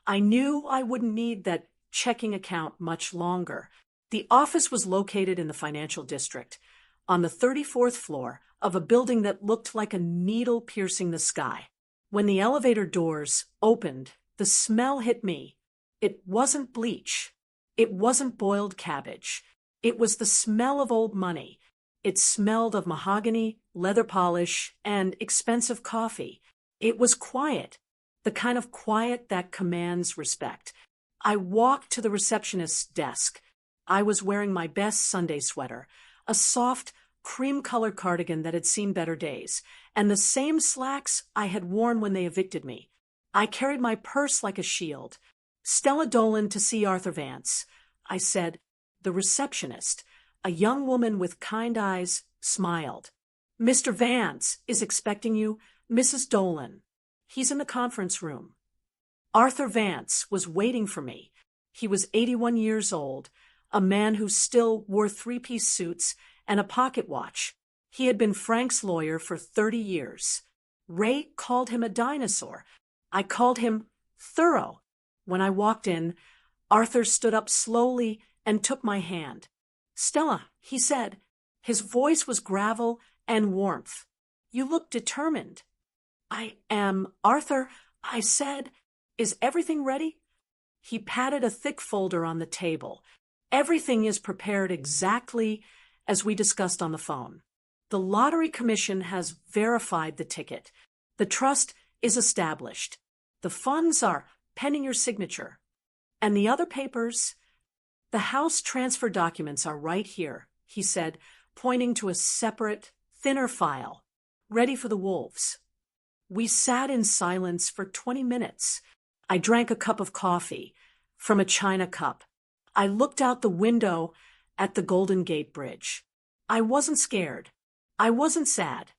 [SPEAKER 1] I knew I wouldn't need that checking account much longer. The office was located in the financial district, on the 34th floor of a building that looked like a needle piercing the sky. When the elevator doors opened, the smell hit me. It wasn't bleach. It wasn't boiled cabbage. It was the smell of old money. It smelled of mahogany, leather polish, and expensive coffee. It was quiet, the kind of quiet that commands respect. I walked to the receptionist's desk. I was wearing my best Sunday sweater, a soft, cream-colored cardigan that had seen better days, and the same slacks I had worn when they evicted me. I carried my purse like a shield. "Stella Dolan to see Arthur Vance," I said. The receptionist, a young woman with kind eyes, smiled. "Mr. Vance is expecting you, Mrs. Dolan. He's in the conference room." Arthur Vance was waiting for me. He was 81 years old, a man who still wore three-piece suits and a pocket watch. He had been Frank's lawyer for 30 years. Ray called him a dinosaur. I called him thorough. When I walked in, Arthur stood up slowly and took my hand. "Stella," he said. His voice was gravel and warmth. "You look determined." "I am, Arthur," I said. "Is everything ready?" He patted a thick folder on the table. "Everything is prepared exactly as we discussed on the phone. The Lottery Commission has verified the ticket. The trust is established. The funds are pending your signature. And the other papers? The house transfer documents are right here," he said, pointing to a separate, thinner file, ready for the wolves. We sat in silence for 20 minutes. I drank a cup of coffee from a china cup. I looked out the window at the Golden Gate Bridge. I wasn't scared. I wasn't sad.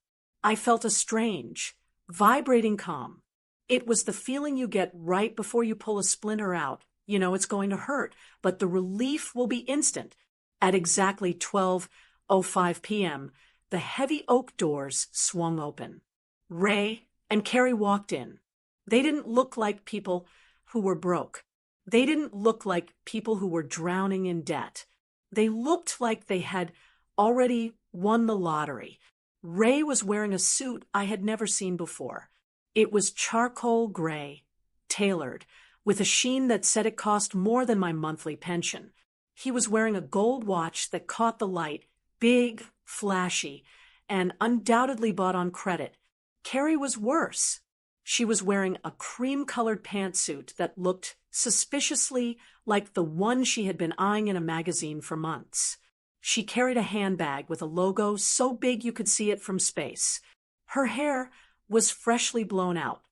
[SPEAKER 1] I felt a strange, vibrating calm. It was the feeling you get right before you pull a splinter out. You know it's going to hurt, but the relief will be instant. At exactly 12:05 p.m., the heavy oak doors swung open. Ray and Kerri walked in. They didn't look like people who were broke. They didn't look like people who were drowning in debt. They looked like they had already won the lottery. Ray was wearing a suit I had never seen before. It was charcoal gray, tailored, with a sheen that said it cost more than my monthly pension. He was wearing a gold watch that caught the light, big, flashy, and undoubtedly bought on credit. Kerri was worse. She was wearing a cream-colored pantsuit that looked suspiciously like the one she had been eyeing in a magazine for months. She carried a handbag with a logo so big you could see it from space. Her hair was freshly blown out.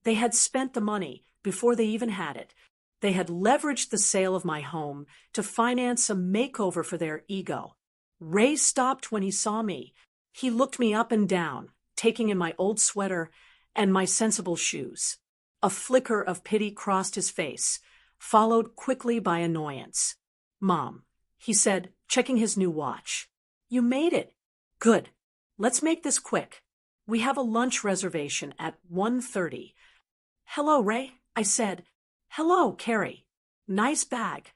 [SPEAKER 1] They had spent the money before they even had it. They had leveraged the sale of my home to finance a makeover for their ego. Ray stopped when he saw me. He looked me up and down, taking in my old sweater and my sensible shoes. A flicker of pity crossed his face. followed quickly by annoyance. "Mom," he said, checking his new watch. "You made it. Good. Let's make this quick. We have a lunch reservation at 1:30. "Hello, Ray," I said. "Hello, Kerri. Nice bag."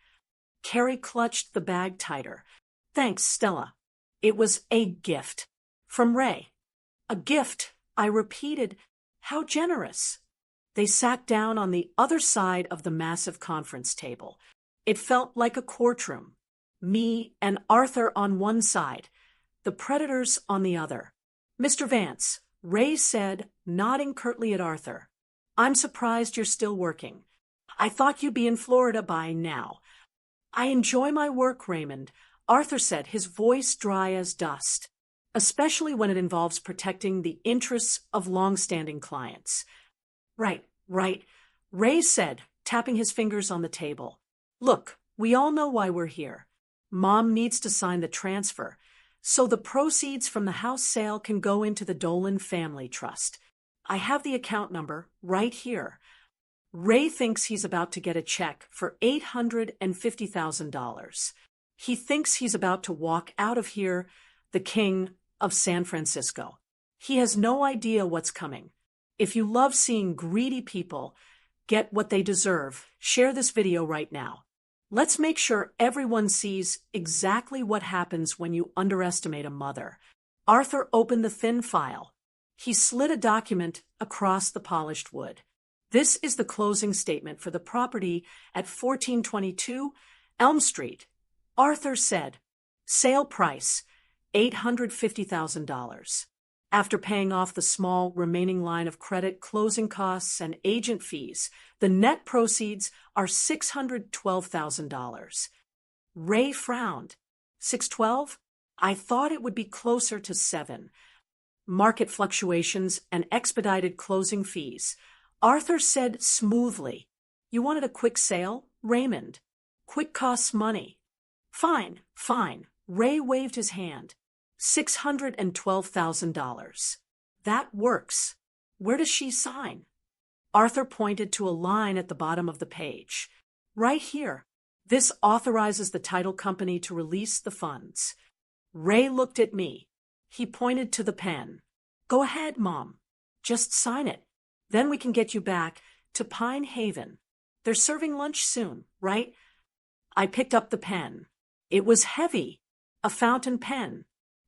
[SPEAKER 1] Kerri clutched the bag tighter. "Thanks, Stella. It was a gift. From Ray." "A gift," I repeated. "How generous." They sat down on the other side of the massive conference table. It felt like a courtroom. Me and Arthur on one side, the predators on the other. "Mr. Vance," Ray said, nodding curtly at Arthur. "I'm surprised you're still working. I thought you'd be in Florida by now." "I enjoy my work, Raymond," Arthur said, his voice dry as dust, "especially when it involves protecting the interests of long-standing clients." Right, Ray said, tapping his fingers on the table. "Look, we all know why we're here. Mom needs to sign the transfer, so the proceeds from the house sale can go into the Dolan Family Trust. I have the account number right here." Ray thinks he's about to get a check for $850,000. He thinks he's about to walk out of here, the king of San Francisco. He has no idea what's coming. If you love seeing greedy people get what they deserve, share this video right now. Let's make sure everyone sees exactly what happens when you underestimate a mother. Arthur opened the thin file. He slid a document across the polished wood. "This is the closing statement for the property at 1422 Elm Street," Arthur said. "Sale price, $850,000. After paying off the small remaining line of credit, closing costs, and agent fees, the net proceeds are $612,000. Ray frowned. "612? I thought it would be closer to 7. Market fluctuations and expedited closing fees," Arthur said smoothly. "You wanted a quick sale, Raymond? Quick costs money." Fine. Ray waved his hand. $612,000. That works. Where does she sign? Arthur pointed to a line at the bottom of the page. "Right here. This authorizes the title company to release the funds." Ray looked at me. He pointed to the pen. "Go ahead, Mom. Just sign it. Then we can get you back to Pine Haven. They're serving lunch soon, right?" I picked up the pen. It was heavy. A fountain pen.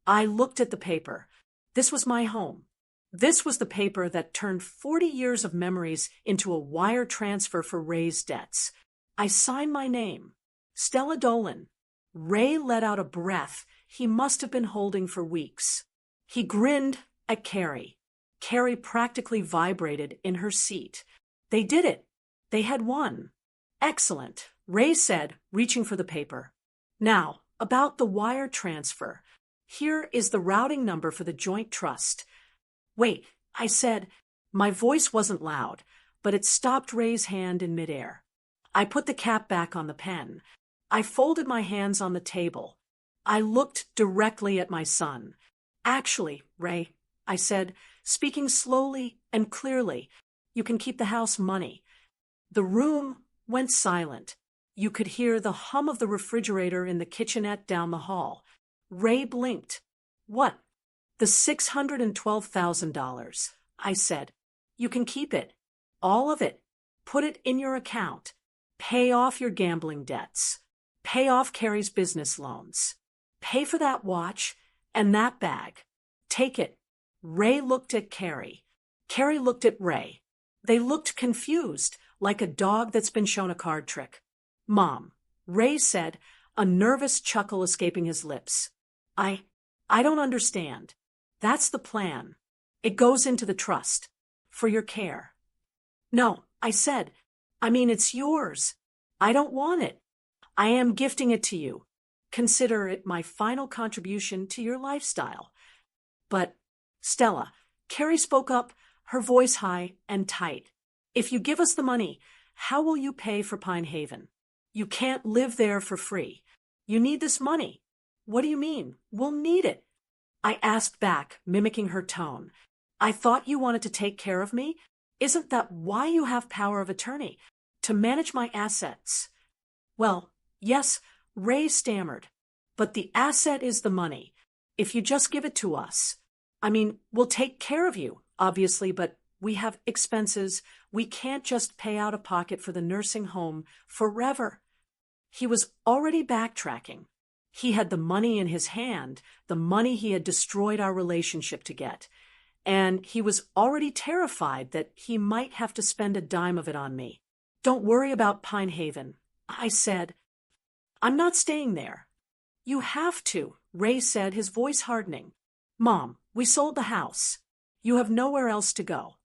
[SPEAKER 1] I looked at the paper. This was my home. This was the paper that turned 40 years of memories into a wire transfer for Ray's debts. I signed my name. Stella Dolan. Ray let out a breath he must have been holding for weeks. He grinned at Kerri. Kerri practically vibrated in her seat. They did it. They had won. "Excellent," Ray said, reaching for the paper. "Now, about the wire transfer. Here is the routing number for the joint trust." "Wait," I said. My voice wasn't loud, but it stopped Ray's hand in midair. I put the cap back on the pen. I folded my hands on the table. I looked directly at my son. "Actually, Ray," I said, speaking slowly and clearly, "you can keep the house money." The room went silent. You could hear the hum of the refrigerator in the kitchenette down the hall. Ray blinked. "What?" "The $612,000, I said. "You can keep it. All of it. Put it in your account. Pay off your gambling debts. Pay off Kerri's business loans. Pay for that watch and that bag. Take it." Ray looked at Kerri. Kerri looked at Ray. They looked confused, like a dog that's been shown a card trick. "Mom," Ray said, a nervous chuckle escaping his lips. I don't understand." "That's the plan. It goes into the trust. For your care." "No," I said. "I mean, it's yours. I don't want it. I am gifting it to you. Consider it my final contribution to your lifestyle." "But, Stella," Kerri spoke up, her voice high and tight. "If you give us the money, how will you pay for Pine Haven? You can't live there for free. You need this money." "What do you mean? We'll need it." I asked back, mimicking her tone. "I thought you wanted to take care of me. Isn't that why you have power of attorney? to manage my assets. Well, yes, Ray stammered. But the asset is the money. If you just give it to us. I mean, we'll take care of you, obviously, but we have expenses. We can't just pay out of pocket for the nursing home forever. He was already backtracking. He had the money in his hand, the money he had destroyed our relationship to get. And he was already terrified that he might have to spend a dime of it on me. Don't worry about Pine Haven, I said. I'm not staying there. You have to, Ray said, his voice hardening. Mom, we sold the house. You have nowhere else to go.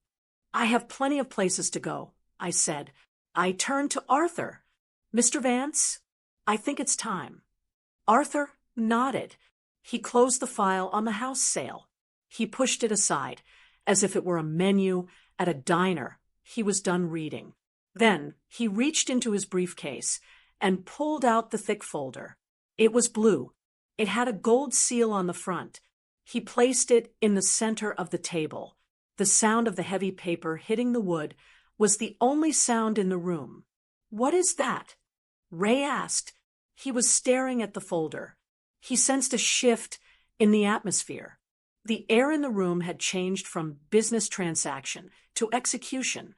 [SPEAKER 1] I have plenty of places to go, I said. I turned to Arthur. Mr. Vance, I think it's time. Arthur nodded. He closed the file on the house sale. He pushed it aside, as if it were a menu at a diner. He was done reading. Then he reached into his briefcase and pulled out the thick folder. It was blue. It had a gold seal on the front. He placed it in the center of the table. The sound of the heavy paper hitting the wood was the only sound in the room. What is that? Ray asked. He was staring at the folder. He sensed a shift in the atmosphere. The air in the room had changed from business transaction to execution.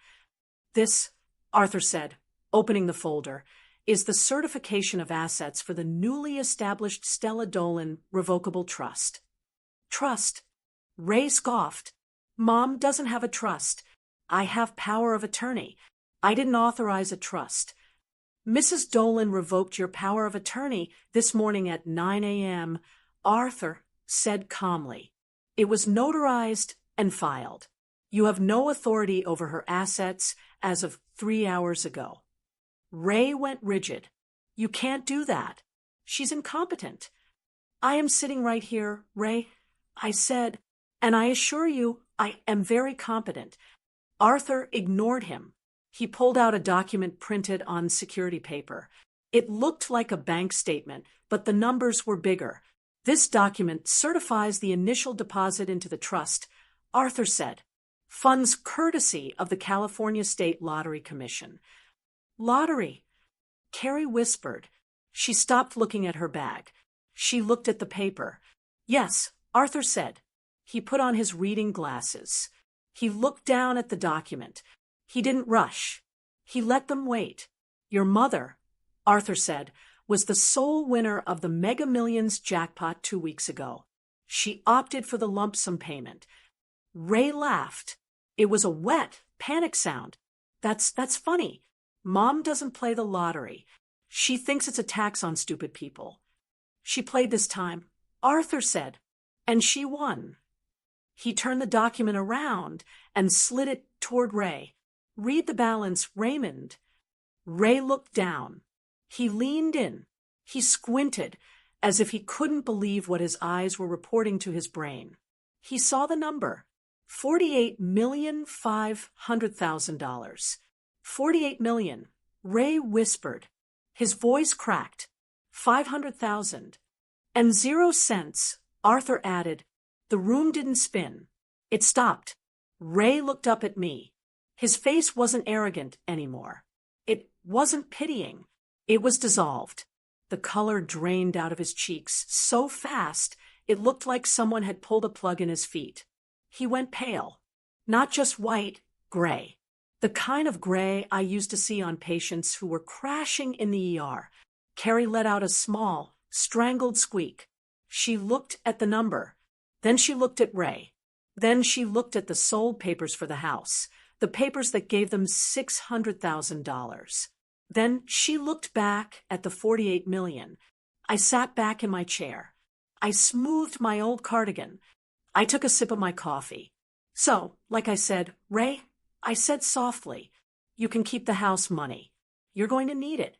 [SPEAKER 1] This, Arthur said, opening the folder, is the certification of assets for the newly established Stella Dolan Revocable Trust. Trust? Ray scoffed. Mom doesn't have a trust. I have power of attorney. I didn't authorize a trust. Mrs. Dolan revoked your power of attorney this morning at 9 a.m., Arthur said calmly. It was notarized and filed. You have no authority over her assets as of 3 hours ago. Ray went rigid. You can't do that. She's incompetent. I am sitting right here, Ray, I said, and I assure you I am very competent. Arthur ignored him. He pulled out a document printed on security paper. It looked like a bank statement, but the numbers were bigger. This document certifies the initial deposit into the trust, Arthur said. Funds courtesy of the California State Lottery Commission. Lottery, Kerri whispered. She stopped looking at her bag. She looked at the paper. Yes, Arthur said. He put on his reading glasses. He looked down at the document. He didn't rush. He let them wait. Your mother, Arthur said, was the sole winner of the Mega Millions jackpot 2 weeks ago. She opted for the lump sum payment. Ray laughed. It was a wet, panic sound. That's funny. Mom doesn't play the lottery. She thinks it's a tax on stupid people. She played this time, Arthur said, and she won. He turned the document around and slid it toward Ray. Read the balance, Raymond. Ray looked down. He leaned in. He squinted, as if he couldn't believe what his eyes were reporting to his brain. He saw the number, $48,500,000. 48 million, Ray whispered. His voice cracked. 500,000. And 0 cents, Arthur added. The room didn't spin. It stopped. Ray looked up at me. His face wasn't arrogant anymore. It wasn't pitying. It was dissolved. The color drained out of his cheeks so fast it looked like someone had pulled a plug in his feet. He went pale. Not just white, gray. The kind of gray I used to see on patients who were crashing in the ER. Kerri let out a small, strangled squeak. She looked at the number. Then she looked at Ray. Then she looked at the sold papers for the house, the papers that gave them $600,000. Then she looked back at the 48 million. I sat back in my chair. I smoothed my old cardigan. I took a sip of my coffee. So, like I said, Ray, I said softly, you can keep the house money. You're going to need it.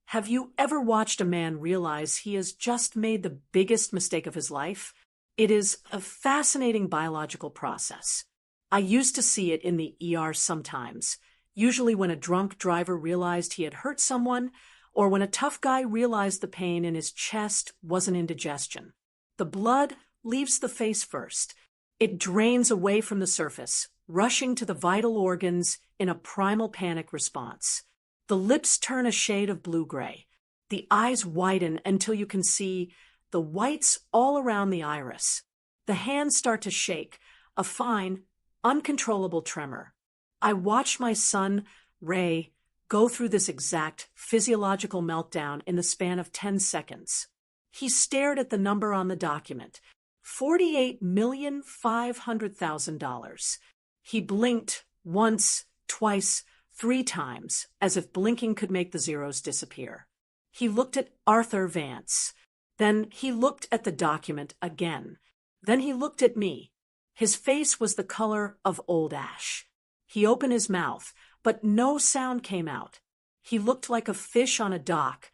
[SPEAKER 1] Have you ever watched a man realize he has just made the biggest mistake of his life? It is a fascinating biological process. I used to see it in the ER sometimes, usually when a drunk driver realized he had hurt someone, or when a tough guy realized the pain in his chest wasn't indigestion. The blood leaves the face first. It drains away from the surface, rushing to the vital organs in a primal panic response. The lips turn a shade of blue-gray. The eyes widen until you can see the whites all around the iris. The hands start to shake, a fine, uncontrollable tremor. I watched my son, Ray, go through this exact physiological meltdown in the span of 10 seconds. He stared at the number on the document, $48,500,000. He blinked once, twice, 3 times, as if blinking could make the zeros disappear. He looked at Arthur Vance. Then he looked at the document again. Then he looked at me. His face was the color of old ash. He opened his mouth, but no sound came out. He looked like a fish on a dock,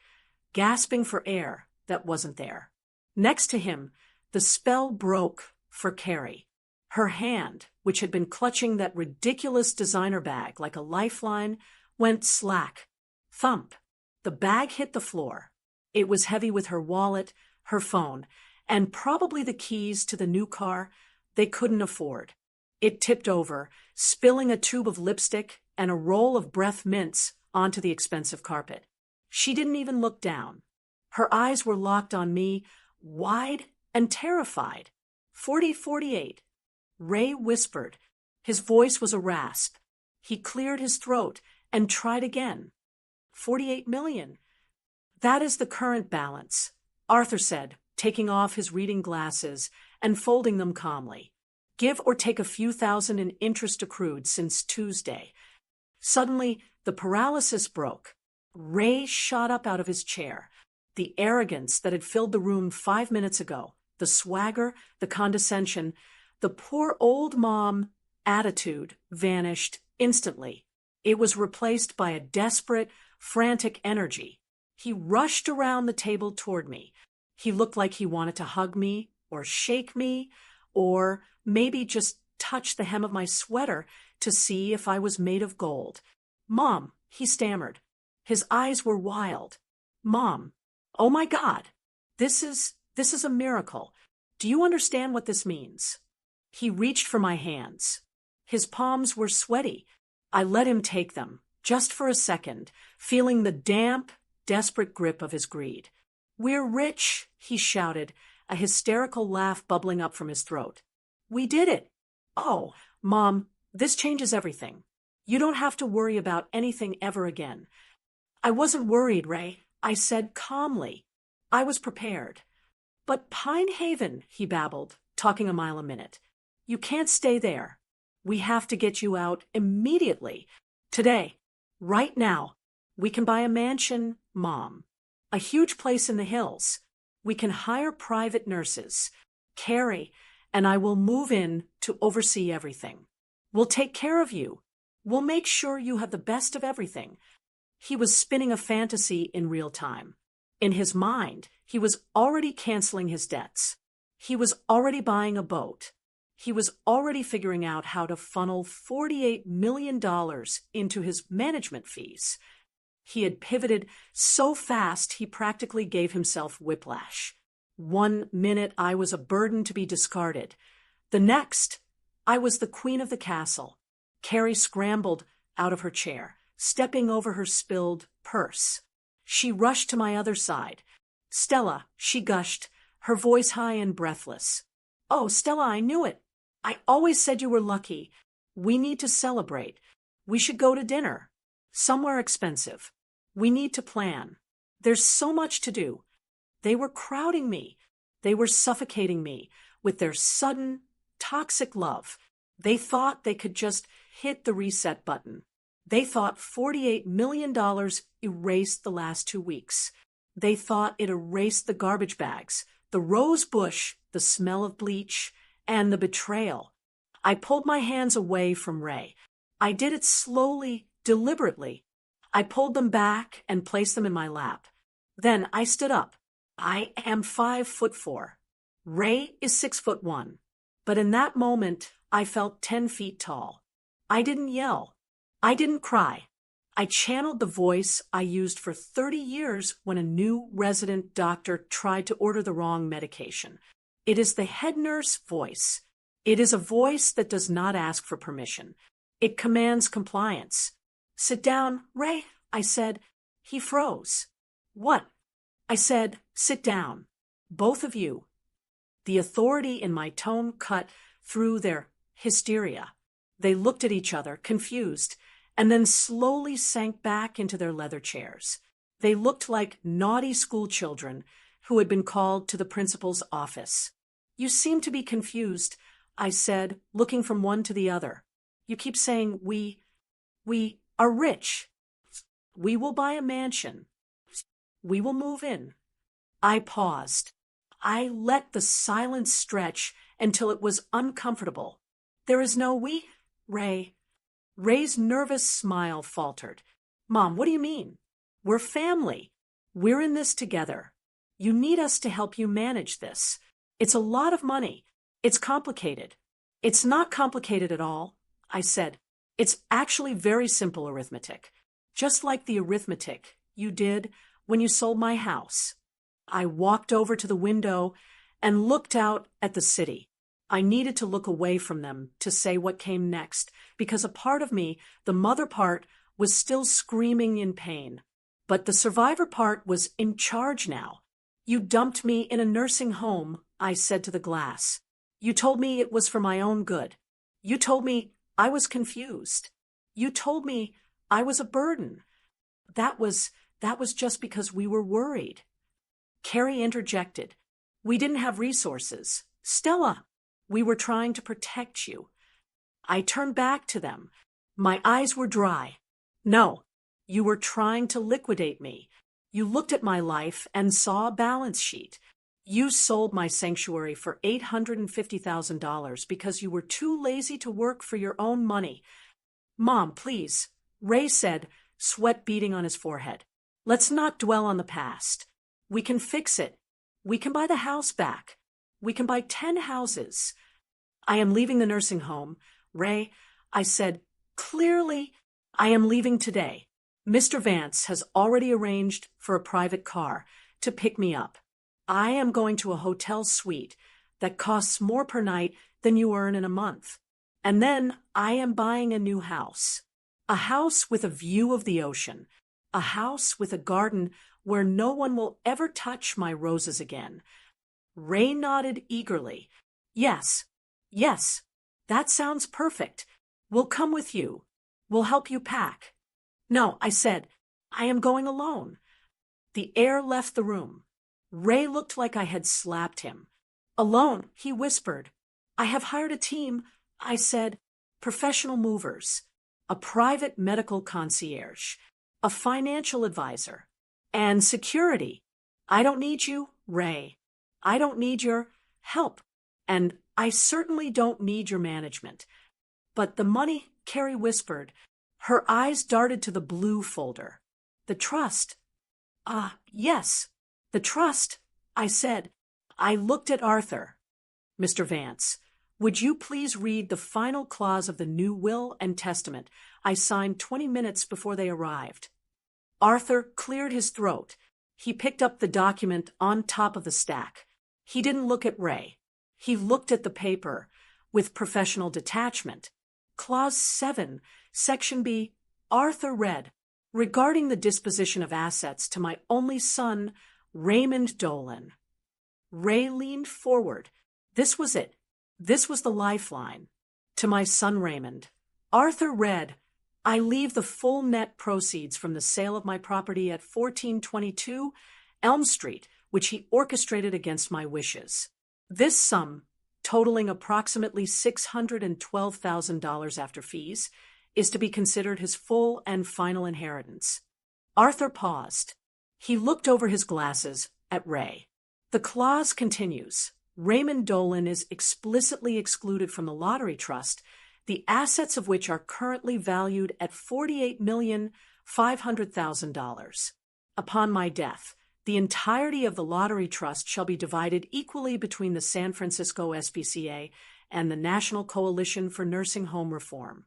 [SPEAKER 1] gasping for air that wasn't there. Next to him, the spell broke for Kerri. Her hand, which had been clutching that ridiculous designer bag like a lifeline, went slack. Thump. The bag hit the floor. It was heavy with her wallet, her phone, and probably the keys to the new car they couldn't afford. It tipped over, spilling a tube of lipstick and a roll of breath mints onto the expensive carpet. She didn't even look down. Her eyes were locked on me, wide and terrified. 4048. Ray whispered. His voice was a rasp. He cleared his throat and tried again. 48 million. That is the current balance, Arthur said, taking off his reading glasses and folding them calmly. Give or take a few thousand in interest accrued since Tuesday. Suddenly, the paralysis broke. Ray shot up out of his chair. The arrogance that had filled the room 5 minutes ago, the swagger, the condescension, the poor old mom attitude vanished instantly. It was replaced by a desperate, frantic energy. He rushed around the table toward me. He looked like he wanted to hug me, or shake me, or maybe just touch the hem of my sweater to see if I was made of gold. "Mom," he stammered. His eyes were wild. "Mom, oh my God, this is a miracle. Do you understand what this means?" He reached for my hands. His palms were sweaty. I let him take them, just for a second, feeling the damp, desperate grip of his greed. "We're rich," he shouted, a hysterical laugh bubbling up from his throat. "We did it. Oh, Mom, this changes everything. You don't have to worry about anything ever again." "I wasn't worried, Ray," I said calmly. I was prepared. "But Pine Haven," he babbled, talking a mile a minute. "You can't stay there. We have to get you out immediately. Today. Right now. We can buy a mansion, Mom. A huge place in the hills. We can hire private nurses. Kerri and I will move in to oversee everything. We'll take care of you. We'll make sure you have the best of everything." He was spinning a fantasy in real time. In his mind, he was already canceling his debts. He was already buying a boat. He was already figuring out how to funnel $48 million into his management fees. He had pivoted so fast he practically gave himself whiplash. 1 minute I was a burden to be discarded. The next, I was the queen of the castle. Kerri scrambled out of her chair, stepping over her spilled purse. She rushed to my other side. "Stella," she gushed, her voice high and breathless. "Oh, Stella, I knew it. I always said you were lucky. We need to celebrate. We should go to dinner. Somewhere expensive. We need to plan. There's so much to do." They were crowding me. They were suffocating me with their sudden, toxic love. They thought they could just hit the reset button. They thought $48 million erased the last 2 weeks. They thought it erased the garbage bags, the rose bush, the smell of bleach, and the betrayal. I pulled my hands away from Ray. I did it slowly, deliberately. I pulled them back and placed them in my lap. Then I stood up. I am 5'4". Ray is 6'1". But in that moment, I felt 10 feet tall. I didn't yell. I didn't cry. I channeled the voice I used for 30 years when a new resident doctor tried to order the wrong medication. It is the head nurse voice. It is a voice that does not ask for permission. It commands compliance. "Sit down, Ray. I said. He froze. What? I said, sit down. Both of you. The authority in my tone cut through their hysteria. They looked at each other, confused, and then slowly sank back into their leather chairs. They looked like naughty schoolchildren who had been called to the principal's office. You seem to be confused, I said, looking from one to the other. You keep saying we are rich. We will buy a mansion. We will move in. I paused. I let the silence stretch until it was uncomfortable. There is no we, Ray. Ray's nervous smile faltered. Mom, what do you mean? We're family. We're in this together. You need us to help you manage this. It's a lot of money. It's complicated. It's not complicated at all, I said. It's actually very simple arithmetic. Just like the arithmetic you did when you sold my house. I walked over to the window and looked out at the city. I needed to look away from them to say what came next, because a part of me, the mother part, was still screaming in pain. But the survivor part was in charge now. You dumped me in a nursing home, I said to the glass. You told me it was for my own good. You told me I was confused. You told me I was a burden. That was just because we were worried. Kerri interjected. We didn't have resources. Stella, we were trying to protect you. I turned back to them. My eyes were dry. No, you were trying to liquidate me. You looked at my life and saw a balance sheet. You sold my sanctuary for $850,000 because you were too lazy to work for your own money. Mom, please, Ray said, sweat beading on his forehead. Let's not dwell on the past. We can fix it. We can buy the house back. We can buy 10 houses. I am leaving the nursing home. Ray, I said, clearly, I am leaving today. Mr. Vance has already arranged for a private car to pick me up. I am going to a hotel suite that costs more per night than you earn in a month. And then I am buying a new house. A house with a view of the ocean. A house with a garden where no one will ever touch my roses again. Ray nodded eagerly. Yes, that sounds perfect. We'll come with you. We'll help you pack. No, I said, I am going alone. The air left the room. Ray looked like I had slapped him. Alone, he whispered. I have hired a team, I said, professional movers, a private medical concierge, a financial advisor, and security. I don't need you, Ray. I don't need your help, and I certainly don't need your management. But the money, Kerri whispered. Her eyes darted to the blue folder. The trust. Yes, the trust, I said. I looked at Arthur. Mr. Vance, would you please read the final clause of the new will and testament I signed 20 minutes before they arrived? Arthur cleared his throat. He picked up the document on top of the stack. He didn't look at Ray. He looked at the paper with professional detachment. Clause 7, Section B, Arthur read, regarding the disposition of assets to my only son, Raymond Dolan. Ray leaned forward. This was it. This was the lifeline. To my son Raymond. Arthur read, I leave the full net proceeds from the sale of my property at 1422 Elm Street, which he orchestrated against my wishes. This sum, totaling approximately $612,000 after fees, is to be considered his full and final inheritance. Arthur paused. He looked over his glasses at Ray. The clause continues. Raymond Dolan is explicitly excluded from the lottery trust, the assets of which are currently valued at $48,500,000. Upon my death, the entirety of the lottery trust shall be divided equally between the San Francisco SPCA and the National Coalition for Nursing Home Reform.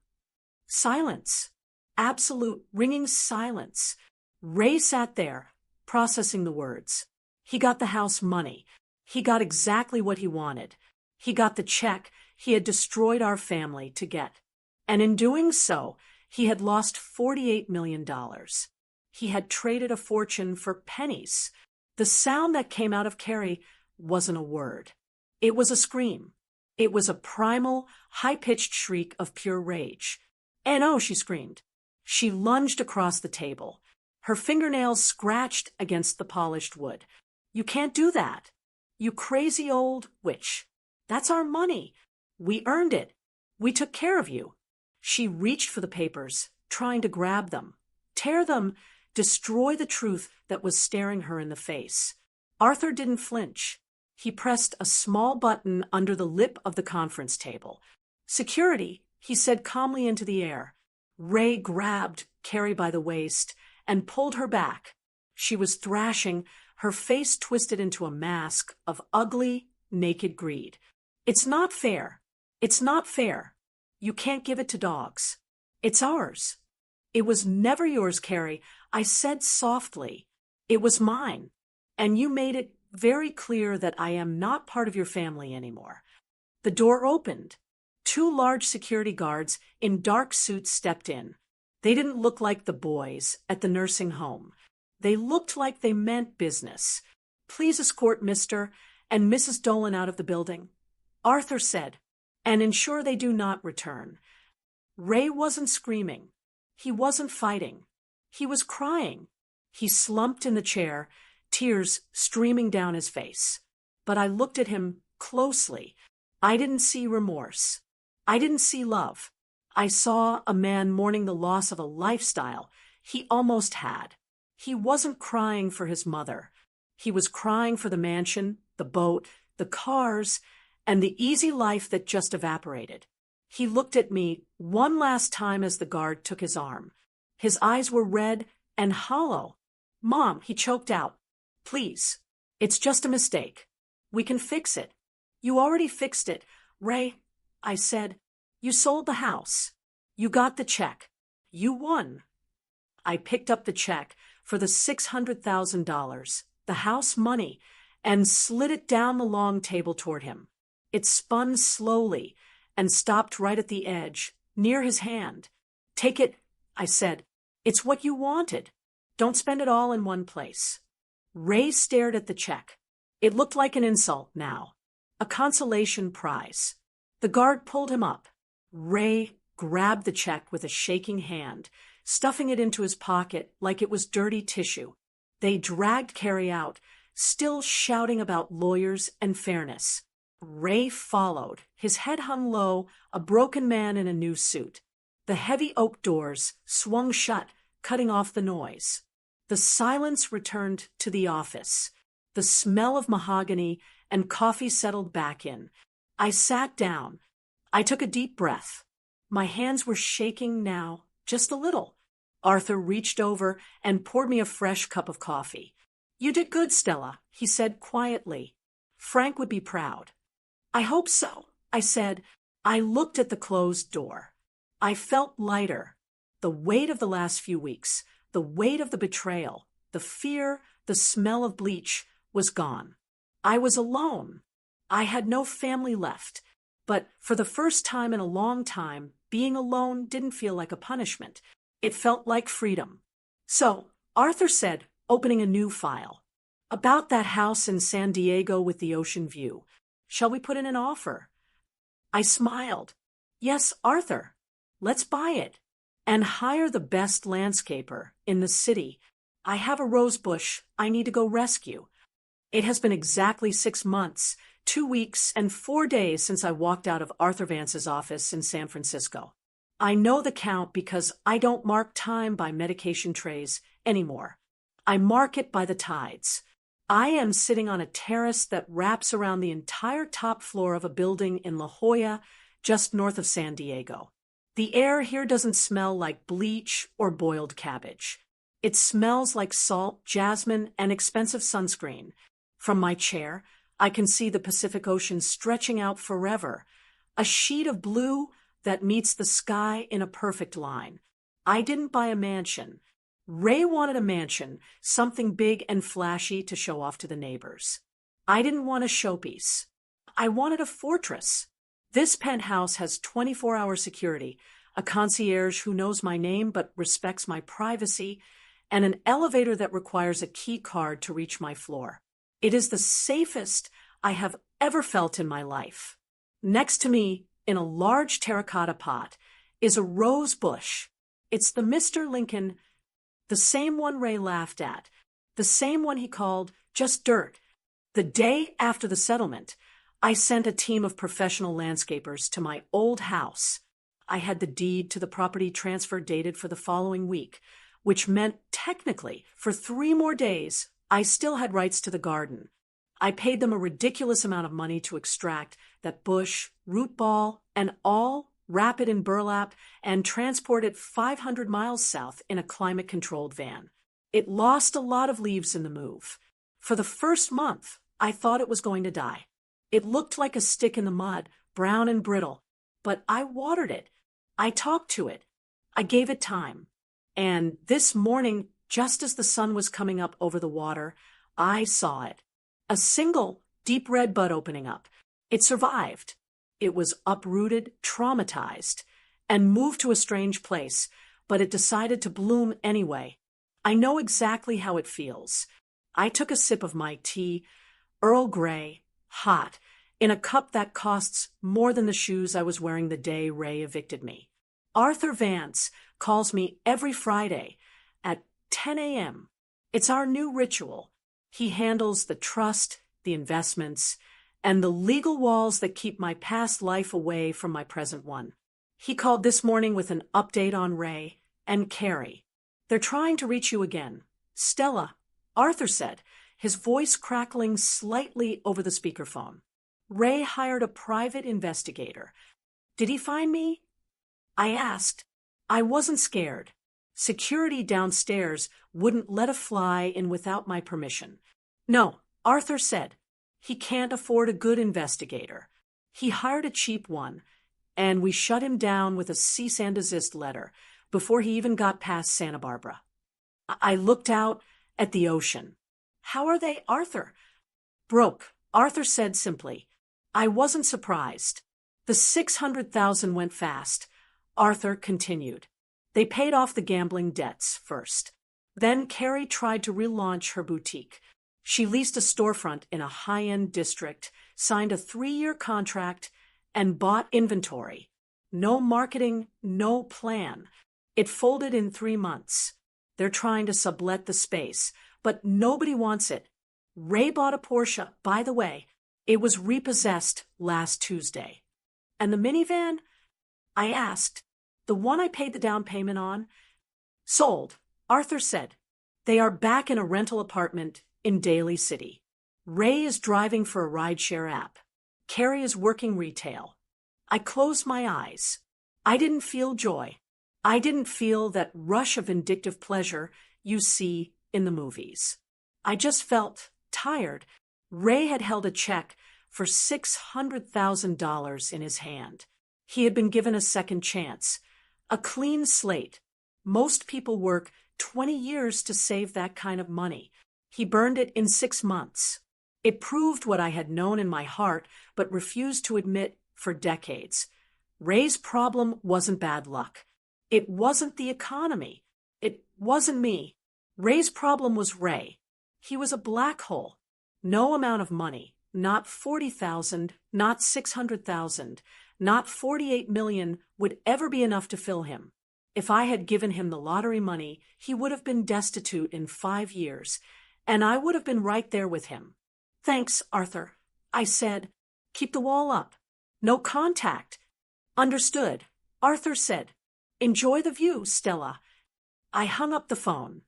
[SPEAKER 1] Silence. Absolute ringing silence. Ray sat there, processing the words. He got the house money. He got exactly what he wanted. He got the check he had destroyed our family to get. And in doing so, he had lost $48 million. He had traded a fortune for pennies. The sound that came out of Kerri wasn't a word. It was a scream. It was a primal, high-pitched shriek of pure rage. "No!" she screamed. She lunged across the table. Her fingernails scratched against the polished wood. "You can't do that. You crazy old witch. That's our money. We earned it. We took care of you." She reached for the papers, trying to grab them, tear them, destroy the truth that was staring her in the face. Arthur didn't flinch. He pressed a small button under the lip of the conference table. "Security," he said calmly into the air. Ray grabbed Kerri by the waist and pulled her back. She was thrashing, her face twisted into a mask of ugly, naked greed. "It's not fair. It's not fair. You can't give it to dogs. It's ours." "It was never yours, Kerri," I said softly. "It was mine. And you made it very clear that I am not part of your family anymore." The door opened. 2 large security guards in dark suits stepped in. They didn't look like the boys at the nursing home. They looked like they meant business. "Please escort Mr. and Mrs. Dolan out of the building," Arthur said, "and ensure they do not return." Ray wasn't screaming. He wasn't fighting. He was crying. He slumped in the chair, tears streaming down his face. But I looked at him closely. I didn't see remorse. I didn't see love. I saw a man mourning the loss of a lifestyle he almost had. He wasn't crying for his mother. He was crying for the mansion, the boat, the cars, and the easy life that just evaporated. He looked at me one last time as the guard took his arm. His eyes were red and hollow. "Mom," he choked out. "Please. It's just a mistake. We can fix it." "You already fixed it, Ray," I said. "You sold the house. You got the check. You won." I picked up the check for the $600,000, the house money, and slid it down the long table toward him. It spun slowly and stopped right at the edge, near his hand. "Take it," I said. "It's what you wanted. Don't spend it all in one place." Ray stared at the check. It looked like an insult now, a consolation prize. The guard pulled him up. Ray grabbed the check with a shaking hand, stuffing it into his pocket like it was dirty tissue. They dragged Kerri out, still shouting about lawyers and fairness. Ray followed, his head hung low, a broken man in a new suit. The heavy oak doors swung shut, cutting off the noise. The silence returned to the office. The smell of mahogany and coffee settled back in. I sat down. I took a deep breath. My hands were shaking now, just a little. Arthur reached over and poured me a fresh cup of coffee. "You did good, Stella," he said quietly. "Frank would be proud." "I hope so," I said. I looked at the closed door. I felt lighter. The weight of the last few weeks, the weight of the betrayal, the fear, the smell of bleach was gone. I was alone. I had no family left. But for the first time in a long time, being alone didn't feel like a punishment. It felt like freedom. "So," Arthur said, opening a new file. "About that house in San Diego with the ocean view. Shall we put in an offer?" I smiled. "Yes, Arthur. Let's buy it. And hire the best landscaper in the city. I have a rose bush I need to go rescue. It has been exactly 6 months, 2 weeks, and 4 days since I walked out of Arthur Vance's office in San Francisco. I know the count because I don't mark time by medication trays anymore. I mark it by the tides. I am sitting on a terrace that wraps around the entire top floor of a building in La Jolla, just north of San Diego. The air here doesn't smell like bleach or boiled cabbage. It smells like salt, jasmine, and expensive sunscreen. From my chair, I can see the Pacific Ocean stretching out forever, a sheet of blue that meets the sky in a perfect line. I didn't buy a mansion. Ray wanted a mansion, something big and flashy to show off to the neighbors. I didn't want a showpiece. I wanted a fortress. This penthouse has 24-hour security, a concierge who knows my name but respects my privacy, and an elevator that requires a key card to reach my floor. It is the safest I have ever felt in my life. Next to me, in a large terracotta pot, is a rose bush. It's the Mr. Lincoln, the same one Ray laughed at, the same one he called just dirt. The day after the settlement, I sent a team of professional landscapers to my old house. I had the deed to the property transfer dated for the following week, which meant technically, for 3 more days, I still had rights to the garden. I paid them a ridiculous amount of money to extract that bush, root ball, and all, wrap it in burlap, and transport it 500 miles south in a climate-controlled van. It lost a lot of leaves in the move. For the first month, I thought it was going to die. It looked like a stick in the mud, brown and brittle, but I watered it. I talked to it. I gave it time. And this morning, just as the sun was coming up over the water, I saw it. A single, deep red bud opening up. It survived. It was uprooted, traumatized, and moved to a strange place, but it decided to bloom anyway. I know exactly how it feels. I took a sip of my tea, Earl Grey, hot, in a cup that costs more than the shoes I was wearing the day Ray evicted me. Arthur Vance calls me every Friday at 10 a.m. It's our new ritual. He handles the trust, the investments, and the legal walls that keep my past life away from my present one. He called this morning with an update on Ray and Kerri. They're trying to reach you again. Stella, Arthur said, his voice crackling slightly over the speakerphone. Ray hired a private investigator. Did he find me? I asked. I wasn't scared. Security downstairs wouldn't let a fly in without my permission. No, Arthur said. He can't afford a good investigator. He hired a cheap one, and we shut him down with a cease and desist letter before he even got past Santa Barbara. I looked out at the ocean. How are they, Arthur? Broke, Arthur said simply. I wasn't surprised. The $600,000 went fast. Arthur continued. They paid off the gambling debts first. Then Kerri tried to relaunch her boutique. She leased a storefront in a high-end district, signed a 3-year contract, and bought inventory. No marketing, no plan. It folded in 3 months. They're trying to sublet the space, but nobody wants it. Ray bought a Porsche, by the way. It was repossessed last Tuesday. And the minivan? I asked. The one I paid the down payment on? Sold, Arthur said. They are back in a rental apartment in Daly City. Ray is driving for a rideshare app. Kerri is working retail. I closed my eyes. I didn't feel joy. I didn't feel that rush of vindictive pleasure you see in the movies. I just felt tired. Ray had held a check for $600,000 in his hand. He had been given a second chance, a clean slate. Most people work 20 years to save that kind of money. He burned it in 6 months. It proved what I had known in my heart but refused to admit for decades. Ray's problem wasn't bad luck. It wasn't the economy. It wasn't me. Ray's problem was Ray. He was a black hole. No amount of money, not $40,000, not $600,000, not $48 million would ever be enough to fill him. If I had given him the lottery money, he would have been destitute in 5 years, and I would have been right there with him. Thanks, Arthur, I said. Keep the wall up. No contact. Understood, Arthur said. Enjoy the view, Stella. I hung up the phone.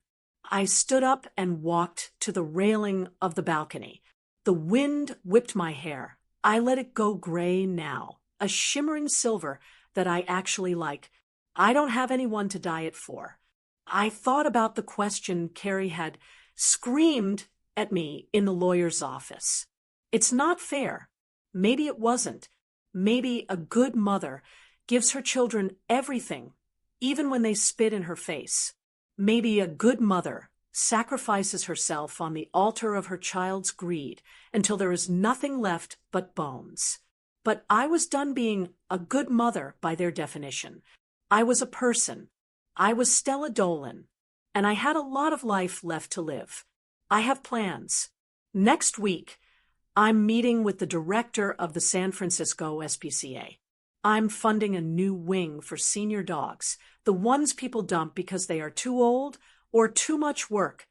[SPEAKER 1] I stood up and walked to the railing of the balcony. The wind whipped my hair. I let it go gray now, a shimmering silver that I actually like. I don't have anyone to dye it for. I thought about the question Kerri had screamed at me in the lawyer's office. It's not fair. Maybe it wasn't. Maybe a good mother gives her children everything, even when they spit in her face. Maybe a good mother sacrifices herself on the altar of her child's greed until there is nothing left but bones. But I was done being a good mother by their definition. I was a person. I was Stella Dolan. and I had a lot of life left to live. I have plans. Next week, I'm meeting with the director of the San Francisco SPCA. I'm funding a new wing for senior dogs, the ones people dump because they are too old or too much work.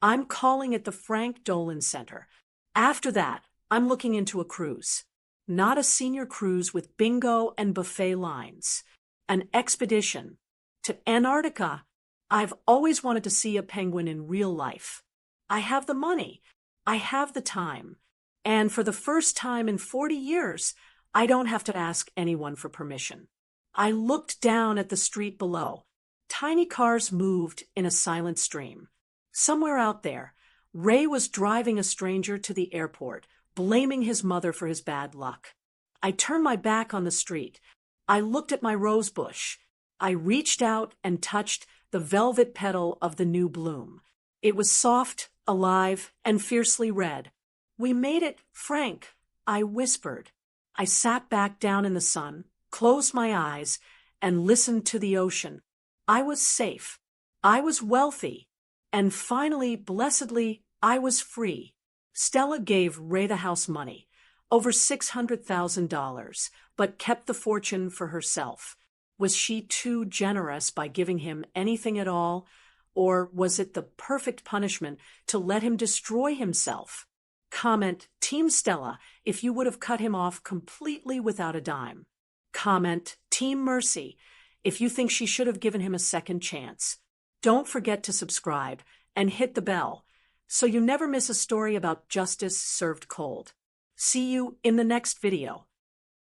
[SPEAKER 1] I'm calling it the Frank Dolan Center. After that, I'm looking into a cruise. Not a senior cruise with bingo and buffet lines. An expedition to Antarctica. I've always wanted to see a penguin in real life. I have the money. I have the time. And for the first time in 40 years, I don't have to ask anyone for permission. I looked down at the street below. Tiny cars moved in a silent stream. Somewhere out there, Ray was driving a stranger to the airport, blaming his mother for his bad luck. I turned my back on the street. I looked at my rose bush. I reached out and touched the velvet petal of the new bloom. It was soft, alive, and fiercely red. "We made it, Frank," I whispered. I sat back down in the sun, closed my eyes, and listened to the ocean. I was safe. I was wealthy. And finally, blessedly, I was free. Stella gave Ray the house money, over $600,000, but kept the fortune for herself. Was she too generous by giving him anything at all? Or was it the perfect punishment to let him destroy himself? Comment Team Stella if you would have cut him off completely without a dime. Comment Team Mercy if you think she should have given him a second chance. Don't forget to subscribe and hit the bell so you never miss a story about justice served cold. See you in the next video.